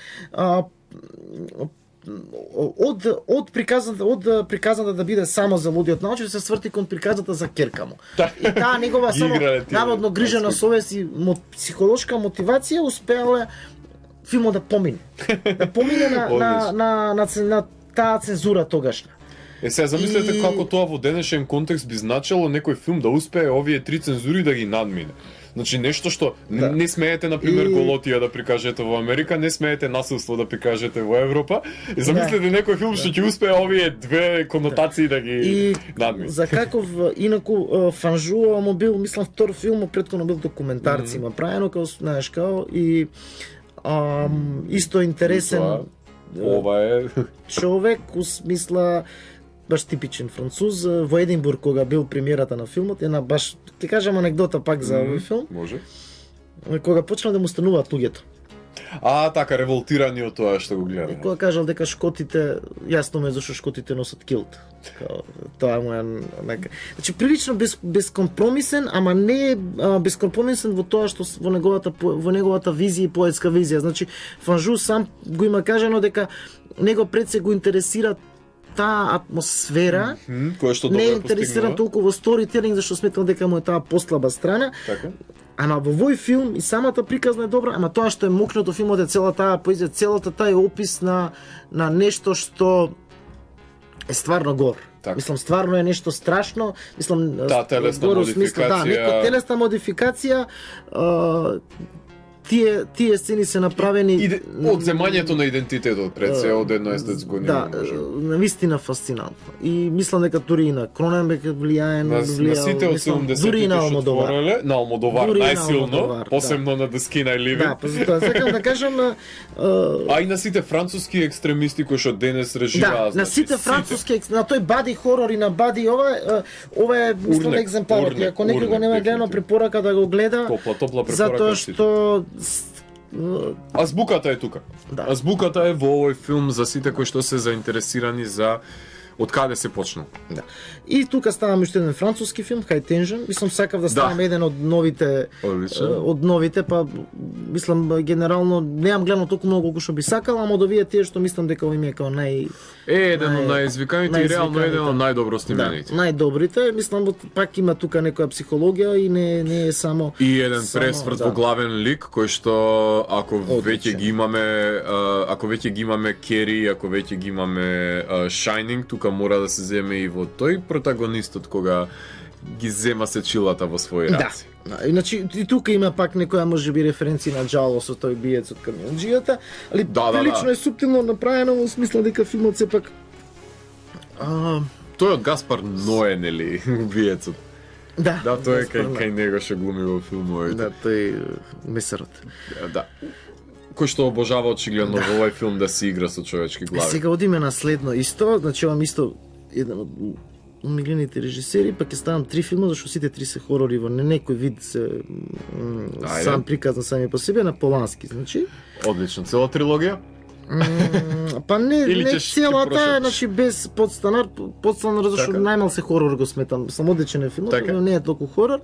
од приказната да биде само за лудиот научник се сврти кон приказната за керка му. И таа негова само наводно грижа на совест и психолошка мотивација успеале филмот да помине. Да помине на таа цензура тогашна. Сега замислете како тоа во денешен контекст би значело некој филм да успее овие три цензури да ги надмине. Значи нешто што не смеете на пример голотија да прикажете во Америка, не смеете насилство да прикажете во Европа. И замислете некој филм што ќе успее овие две конотации да ги надмине. За каков инаку Фанжу му бил, мислам, втор филм, претходно бил документарци има правено, као знаеш као и исто интересен. Ова е човек, усмисла баш типичен француз. Во Единбург кога бил премиерата на филмот, една баш ќе кажам анекдота пак за овој филм. Може. Кога почна да му стануваат луѓето. Така револтирани од тоа што го гледа. Кога кажал дека шкотите, јасно ме зашто шкотите носат килт. Тоа му е нека. Значи прилично бескомпромисен, ама не е бескомпромисен во тоа што во неговата визија и поетска визија. Значи Фанжу сам го има кажано дека него пред се го интересира таа атмосфера, која што не е интересиран толку во сторителинг, зашто сметал дека му е таа послаба страна. Така. А на овој филм и самата приказна е добра, ама тоа што е мокнато филмот е целата таа поезија, целата тај опис на нешто што е стварно гор. Так. Мислам, стварно е нешто страшно. Мислам, телесна модификација. Нека телесна модификација, тие сцени се направени од земањето на идентитетот пред се од едно естетско ниво. Да, навистина фасцинантно. И мислам дека дури и на Кроненберг влијаен, на сите од 70-тите што твореле, на Алмодовар најсилно, посебно на The Skin I Live In. Да, затоа сакам да кажам а и на сите француски екстремисти кои што денес реживаат. Да, на сите француски, на тој бади хорор и на бади ова е мислам екземпларот. Ако некој го нема гледано, препорака да го гледа. Топла препорака. Затоа што азбуката е тука. Да. Азбуката е во овој филм за сите кои што се заинтересирани за од каде се почнал. Да. И тука ставам уште еден француски филм, High Tension. Мислам сакав да ставам еден од новите, па мислам генерално немам гледано толку многу колку што би сакал, ама од овие тие што мислам дека овој ми е као еден од најизвиканите и реално еден од најдобро сниманите. Да, најдобрите, мислам пак има тука некоја психологија и не е само и еден пресврт во главен лик кој што ако веќе ги имаме Кери, ако веќе ги имаме Shining, тука мора да се земе и во тој протагонистот кога ги зема сечилата во своји раци. Да. Иначе и тука има пак некоја можеби референција на Джало со тој биец од камионџијата, али прилично е суптилно направено во смисла дека филмот сепак тој од Гаспар Ное, нели, биецот. Да, Да, тој кај него ше глуми во филмовите. Да, тој месарот. Да. Кој што обожава очигледно во овој филм да си игра со човечки глави. Сега одиме на следно исто, значи имам исто еден од умилените режисери, па ќе ставам 3 филма, зашто сите 3 се хорори во некој вид се сам приказан сами по себе на Полански, значи. Одлично, цела трилогија? Па не целата, значи без подстанар зашто најмал се хорор го сметам. Сам одличен е филмот, но не е толку хорор.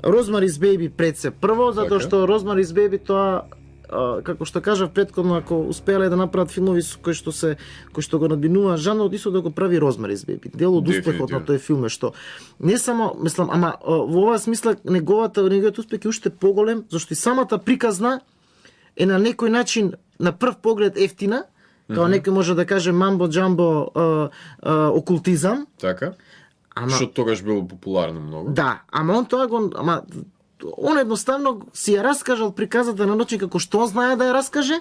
Розмарис Бејби пред се прво, затоа што Розмарис Бејби тоа како што кажав претходно, ако успеале да направат филмови кои што го надминуваат жанрот, исто да го прави Розмарис Бејби. Дел од успехот на тој филм е што не само, мислам, ама во оваа смисла неговиот успех е уште поголем, зашто и самата приказна е на некој начин на прв поглед ефтина, као некој може да каже мамбо джамбо окултизам. Така. Што тогаш било популарно многу. Да, ама он едноставно си ја раскажал приказата на начин како што он знае да ја раскаже,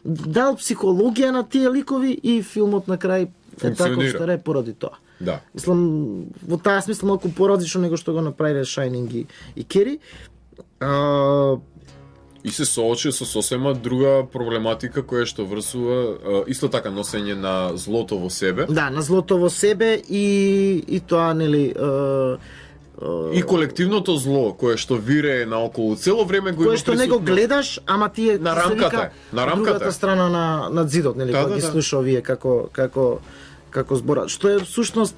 дал психологија на тие ликови и филмот на крај е таков што е поради тоа. Да. Мислам, во таа смисла малку поразлично него што го направиле Шајнинг и Кери. И се соочи со сосема друга проблематика која што врсува исто така носење на злото во себе. Да, на злото во себе и тоа нели и колективното зло кое што вирее наоколу цело време го има присутно. Кое што не го гледаш, ама ти е на рамката, другата страна на зидот, нели, кога ги слуша овие како зборат. Што е всушност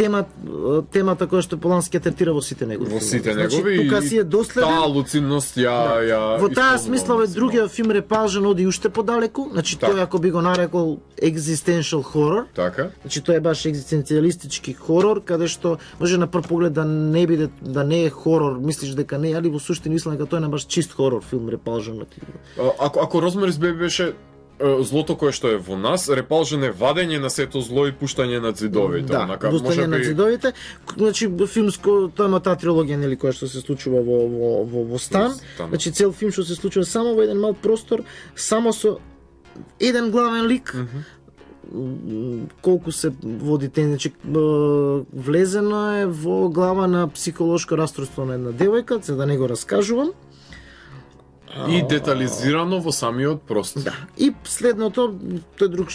темата која што Полански ја третира во сите негови. Во сите негови, тука си е доследен. Таа луцидност ја во таа смисла овој другиот филм Репалжен оди уште подалеку, значи тој ако би го нарекол existential horror. Така. Значи тоа е баш екзистенцијалистички хорор, каде што може на прв поглед да не е хорор, мислиш дека не е, али во суштина мислам дека тоа е баш чист хорор филм Репалжен. Ако Розмарис Бејби беше злото кое што е во нас, Репалжен е вадење на сето зло и пуштање на ѕидовите. Да, пуштање на ձидовите. Значи филмско тоа има таа трилогија нели која што се случува во стан. Значи цел филм што се случува само во еден мал простор, само со еден главен лик. Колку се води значи влезено е во глава на психолошко расстройство на една девојка, за да не го раскажувам. И детализирано во самиот простор. Да. И следното, тој друг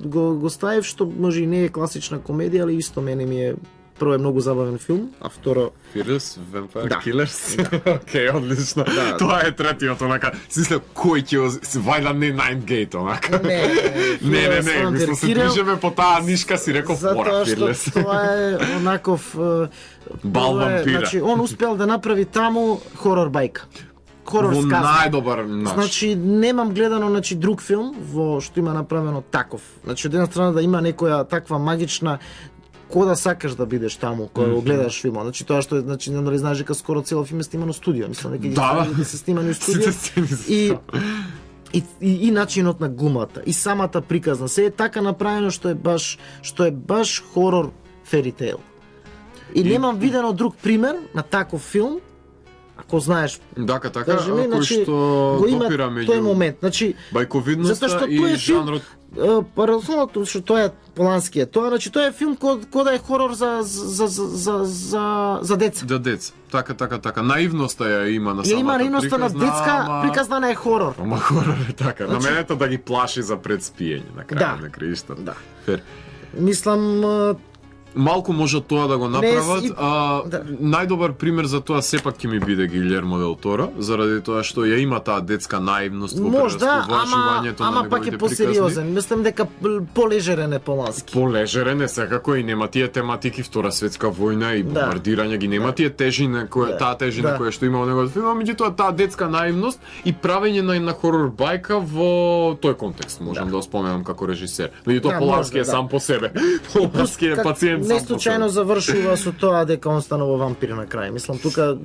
го ставив, што може и не е класична комедија, али исто мене ми е прво е многу забавен филм, а второ Fearless Vampire Killers. Океј, одлично. Тоа е третиот, онака. Сисле кој ќе вајда не Ninegate, онака. Не, мислам се движеме по таа нишка, си реков мора Fearless. Затоа што тоа е онаков бал вампира. Значи он успел да направи таму хорор бајка. Хорор сказка. Најдобар начин. Значи немам гледано друг филм во што има направено таков. Значи од една страна да има некоја таква магична кода сакаш да бидеш таму кога го гледаш филмот. Значи тоа што значи не знаеш дека скоро цел филм е сниман во студио, мислам дека да се снимани во студио. И начинот на глумата, и самата приказна, се е така направено што е баш хорор fairy tale. И немам видено друг пример на таков филм. Ако знаеш, така, кој што допира меѓу тој момент, значи бајковидноста и жанрот. Парадоксалното што тоа е Полански е тоа, значи тоа е филм кој да е хорор за деца. За деца. Така. Наивноста ја има на самата. Има наивноста на детска, приказна не е хорор. Ама хорор е така. На менето да ги плаши за предспиење на крај на краиштата. Да. Фер. Мислам малку може тоа да го направат, најдобар пример за тоа сепак ќе ми биде Гилермо дел Торо, заради тоа што ја има таа детска наивност во преразположувањето на неговите приказни. Ама пак е посериозен. Мислам дека полежерен е Полански. Полежерен е секако и нема тие тематики Втора светска војна и бомбардирање, ги нема тие тежина таа тежина која што има во неговиот филм, меѓутоа таа детска наивност и правење на хорор бајка во тој контекст можам да споменам како режисер. Меѓутоа Полански е сам по себе. Полански е пациент. Не случајно завршува со тоа дека он станува вампир на крај. Мислам тука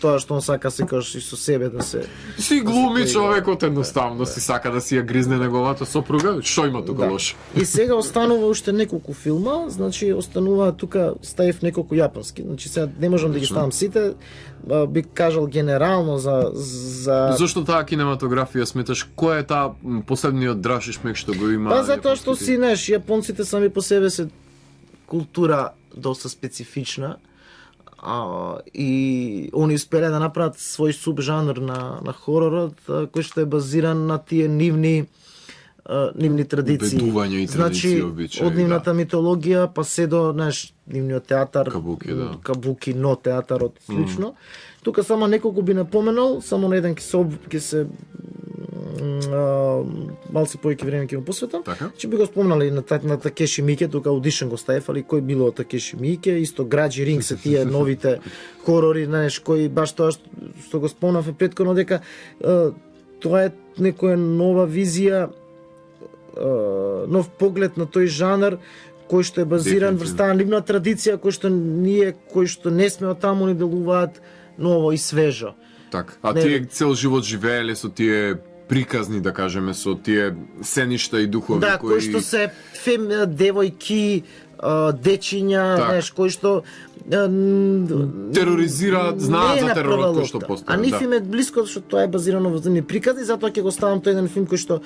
тоа што он сака секогаш и со себе да се си глуми човекот едноставно, си сака да си ја гризне неговата сопруга, што има тука лошо? И сега останува уште неколку филма, значи останува тука ставив неколку јапонски. Значи сега не можам да ги ставам сите, би кажал генерално за Зошто таа кинематографија сметаш кој е таа последниот драж и шмек што го има? Па затоа што си знаеш, јапонците сами по себе се култура доста специфична. И они успеле да направат свој субжанр на хоророт, кој што е базиран на тие нивни традиции. Убедувања и традиции, обичаи, од нивната митологија, па се до, знаеш, нивниот театар, кабуки, но театарот, слично. Тука само неколку би напоменал, само на еден ќе се малце повеќе време ќе му посветам. Че би го спомнали на Такеши Мике, тука аудишн го ставив, али кој било Такеши Мике, исто Граџи Ринг се тие новите хорори, знаеш, кои баш тоа што го спомнав претходно дека тоа е некоја нова визија, нов поглед на тој жанр кој што е базиран врз таа нивна традиција, кој што не сме од таму, ни делуваат ново и свежо. Так. А тие цел живот живееле со тие приказни, да кажеме, со тие сеништа и духови кои што се девојки, дечиња, знаеш, кои што тероризираат, знаат за теророт кој што постои. А нив им е блиско што тоа е базирано во нивни приказни, затоа ќе го ставам тој еден филм кој што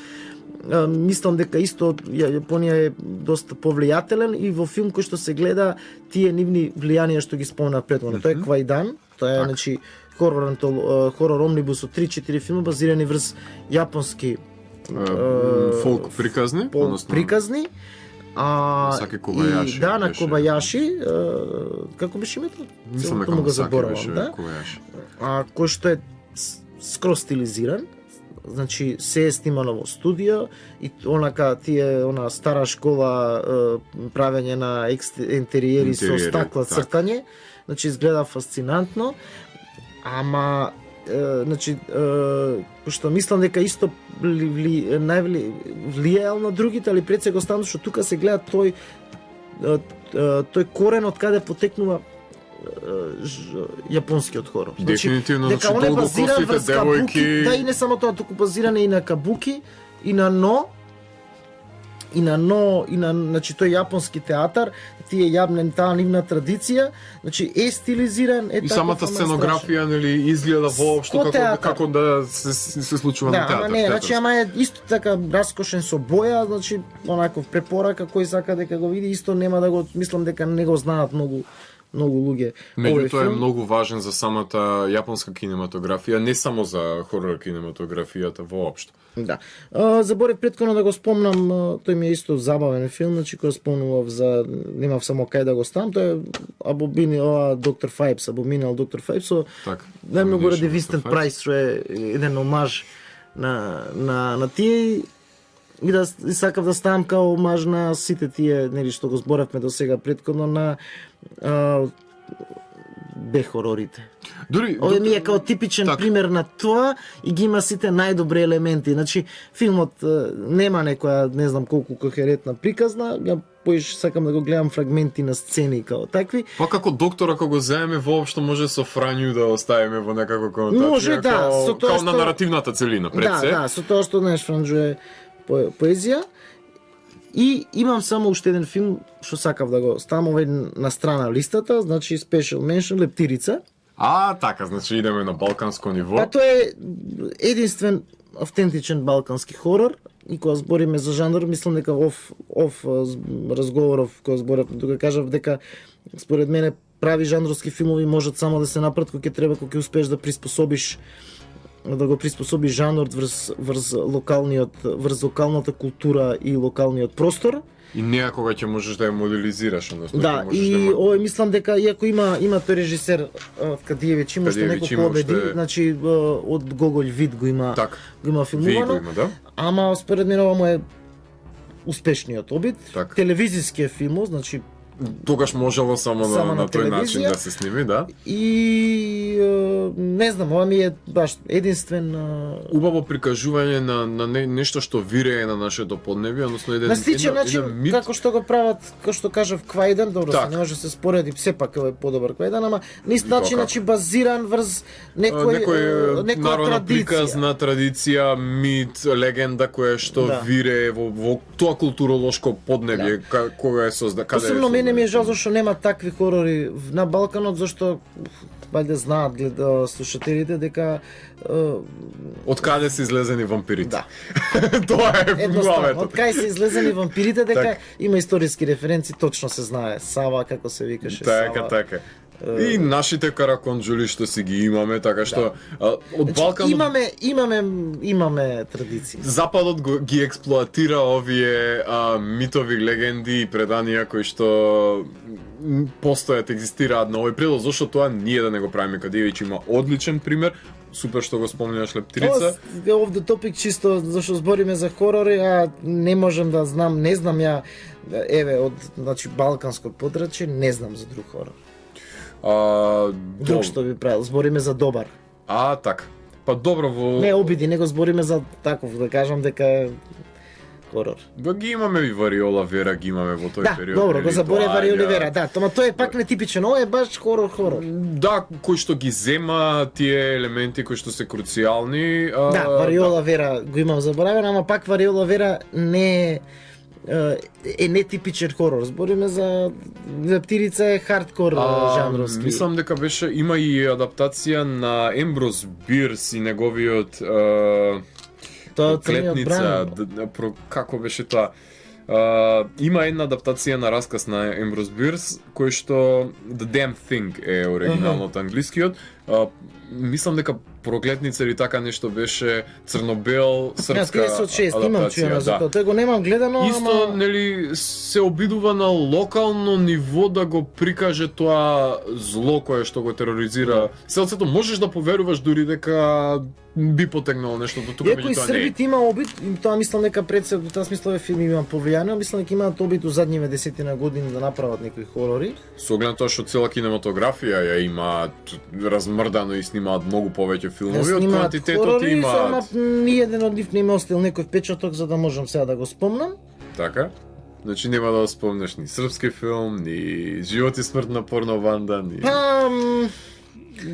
мислам дека исто Јапонија е доста повлијателен и во филм кој што се гледа тие нивни влијанија што ги спомнав претходно. Тоа е Квајдан, тоа е значи хорор омнибус од 3-4 филма базирани врз јапонски фолк приказни, приказни. Саки Кобајаши. Да, на Кобајаши, како беше името? Мислам дека го заборавам, да. Кој што е скроз стилизиран. Значи се е снимано во студио и она стара школа правење на интериери со стакла цртање, значи изгледа фасцинантно. Ама значи што мислам дека исто влијаел на другите, али пред се го стану што тука се гледа тој корен од каде потекнува јапонскиот хорор. Дефинитивно, дека он е базиран врз кабуки, да, и не само тоа, туку базиран и на кабуки, и на значи тој јапонски театар, тие јавнен таа нивна традиција, значи е стилизиран, и самата сценографија, нели, изгледа воопшто како да се случува на театар. Не, значи ама е исто така раскошен со боја, значи онаков препорака кој сака дека го види, исто нема да го, мислам дека не го знаат многу луѓе. Меѓутоа е многу важен за самата јапонска кинематографија, не само за хорор кинематографијата воопшто. Да. Заборев претходно да го спомнам, тој ми е исто забавен филм, значи кој спомнував за, немав само кај да го ставам, тој е Доктор Фајпс, Абоминал Доктор Фајпс, со најмногу ради Вистен Прайс, што е еден омаж на тие. И да сакав да ставам као омаж на сите тие, нели, што го зборавме до сега претходно на бехорорите. Овој ми е као типичен пример на тоа и ги има сите најдобри елементи. Значи, филмот нема некоја, не знам колку кохерентна приказна, ја поиш сакам да го гледам фрагменти на сцени као такви. Па како доктор, ако го земеме, воопшто може со Фрању да оставиме во некаква конотација. Може, да. Као на наративната целина, пред се. Да, со тоа што, знаеш, Франџо е поезија. И имам само уште еден филм што сакав да го ставам овој на страна листата, значи Special Mention Лептирица. Така, значи идеме на балканско ниво. Па тоа е единствен автентичен балкански хорор и кога збориме за жанр, мислам дека разговоров кој зборев, тука кажав дека според мене прави жанровски филмови можат само да се направат кога ќе треба, кога ќе успееш да го приспособиш жанрот врз локалната култура и локалниот простор. И некога ќе можеш да ја моделизираш, односно да, и овој мислам дека иако има тој режисер Кадиевич, има што неколку победи, значи од Гоголј Вид го има филмувано. Ама според мене ова му е успешниот обид. Телевизискиот филм, значи тогаш можело само на тој начин да се сними, да. И не знам, ова ми е баш единствен убаво прикажување на нешто што вирее на нашето поднебје, односно еден мит. Како што го прават, како што кажав Квајдан, добро, не може да се спореди, сепак е подобар Квајдан, ама на ист начин, значи базиран врз некоја народна приказна традиција, мит, легенда која што вирее во тоа културолошко поднебје кога е создадено. Ми е жал зашто нема такви хорори на Балканот, зашто вајде знаат слушателите дека од каде се излезени вампирите. Да. Тоа е главето. Од каде се излезени вампирите, дека има историски референци, точно се знае. Сава, како се викаше Сава. Така. И нашите караконџули што си ги имаме, така што од Балканот имаме традиции. Западот ги експлоатира овие митови, легенди и преданија кои што постојат, екзистираат на овој предел, зашто тоа ние да не го правиме? Кадиевич има одличен пример. Супер што го спомнуваш Лептирица. Овде топик чисто зашто збориме за хорори, а не можам да знам, не знам ја, еве, од балканско подрачје, не знам за друг хорор. Друг што би правил, збориме за добар. Така. Па добро во... Не обиди, него збориме за таков, да кажам дека хорор. Да ги имаме и Вариола Вера, ги имаме во тој период. Да, добро, го заборе Вариола Вера, да, тома тој е пак нетипичен, ова е баш хорор. Да, кој што ги зема тие елементи кои што се круцијални. Да, Вариола Вера го имам заборавен, ама пак Вариола Вера не е нетипичен хорор. Збориме за Лептирица е хардкор жанровски. Мислам дека беше, има и адаптација на Емброз Бирс и неговиот Клетница, како беше тоа? Има една адаптација на расказ на Емброз Бирс, кој што The Damn Thing е оригиналното англискиот. Мислам дека Проклетница или така нешто беше црно-бел српска адаптација. Имам чуено за тоа. Тој го немам гледано, Исто, нели, се обидува на локално ниво да го прикаже тоа зло кое што го тероризира. Селцето можеш да поверуваш дури дека би потегнало нешто до тука, меѓутоа не. Србите има обид, тоа мислам дека пред се тоа смислове филми има повлијание, мислам дека имаат обид у задниве десетина години да направат некои хорори. Со оглед тоа што цела кинематографија ја имаат размрдано и снимаат многу повеќе филмови од квантитетот имаат. Ниеден од нив не има остил некој впечаток за да можам сега да го спомнам. Така? Значи нема да го спомнеш ни српски филм, ни Живот и смрт на порно Ванда, ни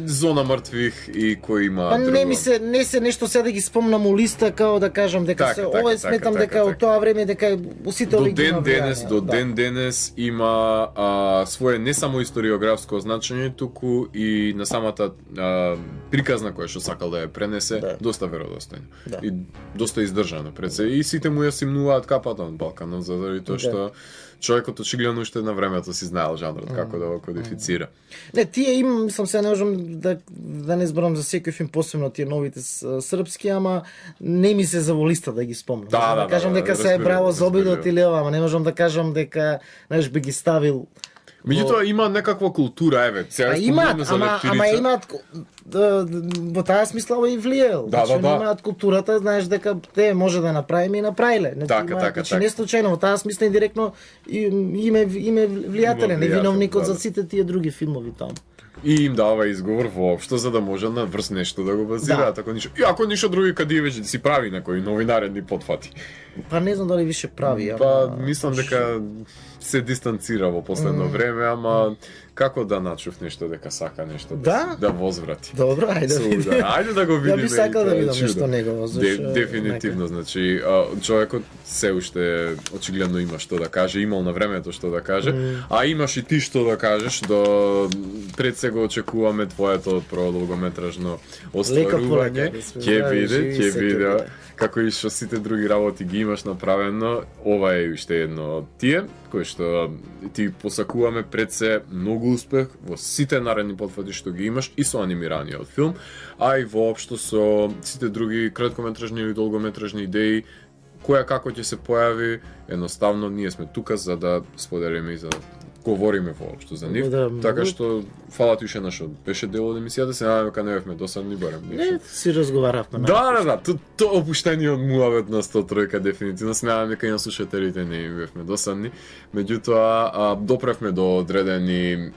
Зона мртвих и кој има друго. Не се нешто сега да ги спомнам у листа, као да кажам дека се ова сметам дека од тоа време дека сите ги до ден денес има свое не само историографско значење, туку и на самата приказна која што сакал да ја пренесе, доста веродостојно. И доста издржано пред се. И сите му ја симнуваат капата од Балканот заради тоа што човекот очигледно уште на времето си знаел жанрот како да го кодифицира. Не, тие мислам се не можам да не зборам за секој филм, посебно тие новите српски, ама не ми се заволиста да ги спомнам. Да кажам дека се е браво за обидот или ова, ама не можам да кажам дека знаеш би ги ставил. Меѓутоа има некаква култура, еве, сега спомнаме за Лептирица. Ама имаат во таа смисла и влијаел. Значи имаат културата, знаеш дека те може да направиме и направиле. Значи не случајно, во таа смисла индиректно име влијателен, е виновникот за сите тие други филмови таму. И им дава изговор воопшто за да може на врз нешто да го базираат, ако ништо. И ако ништо други Кадиевич си прави некои нови наредни потфати. Па не знам дали више прави, Па мислам дека се дистанцира во последно време, ама како да начув нешто дека сака нешто да возврати. Добро, ајде да го видиме. Би сакал да видам нешто негово, дефинитивно, значи човекот се уште очигледно има што да каже, имал на времето што да каже, а имаш и ти што да кажеш, до пред се го очекуваме твоето продолгометражно остварување. Ќе биде како и што сите други работи ги имаш направено, ова е уште едно од тие, кој што ти посакуваме пред се многу успех во сите наредни потфати што ги имаш и со анимираниот филм, а и воопшто со сите други краткометражни или долгометражни идеи, која како ќе се појави, едноставно ние сме тука за да споделиме и за да говориме воопшто за нив, така што фала ти уште нашо беше дел од емисијата, се надевам дека не бевме досадни барем. Не, си разговаравме. Да, тоа опуштениот муавет на 103 дефинитивно се надевам дека и на слушателите не им бевме досадни, меѓутоа допревме до одредени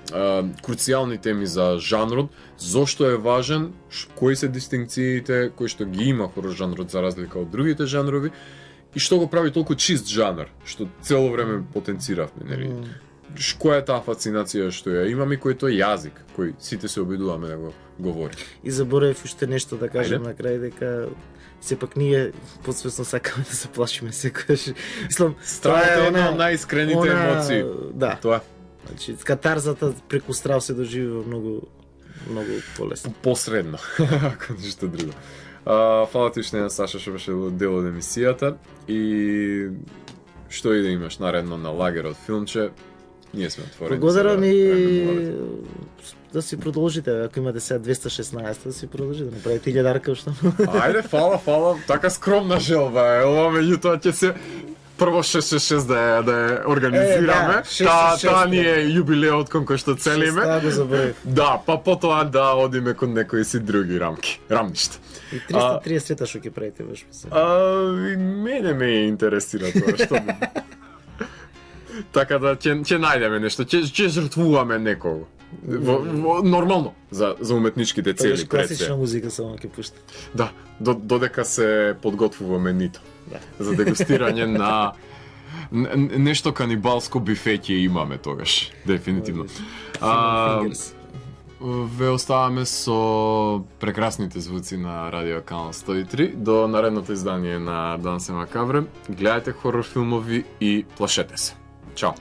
круцијални теми за жанрот, зошто е важен, кои се дистинкциите кои што ги има хорор жанрот за разлика од другите жанрови и што го прави толку чист жанр, што цело време потенциравме, нели? Која е таа фасцинација што ја имаме и кој тој јазик кој сите се обидуваме да го говори. И заборев уште нешто да кажем на крај, дека сепак ние подсвесно сакаме да се плашиме секогаш. Мислам, страв е една од најискрените емоции. Да. Тоа. Значи катарзата преку страв се доживува многу полесно. Посредно, ако ништо друго. Фала ти уште на Саша што беше дел од емисијата и што и да имаш наредно на лагерот филмче, Ние сме отворени. Благодарам и да си продолжите, ако имате сега 216, да си продолжите, да направите 1000 што. Ајде, фала, така скромна желба е. Ова меѓутоа ќе се прво 666 да ја организираме. Таа ни е јубилеот кон кој што целиме. Шеста го забравив. Да, па потоа да одиме кон некои си други рамништа. И 330 што ќе правите баш мислам. Мене ме интересира тоа што. Така да ќе најдеме нешто, ќе жртвуваме некого. Нормално за уметничките цели пред се. Класична музика само ќе пушта. Да, додека се подготвуваме нито. Да. За дегустирање на нешто канибалско бифе ќе имаме тогаш, дефинитивно. Ве оставаме со прекрасните звуци на Радио Канал 103 до наредното издание на Дансе Макабре. Гледајте хорор филмови и плашете се. Чао!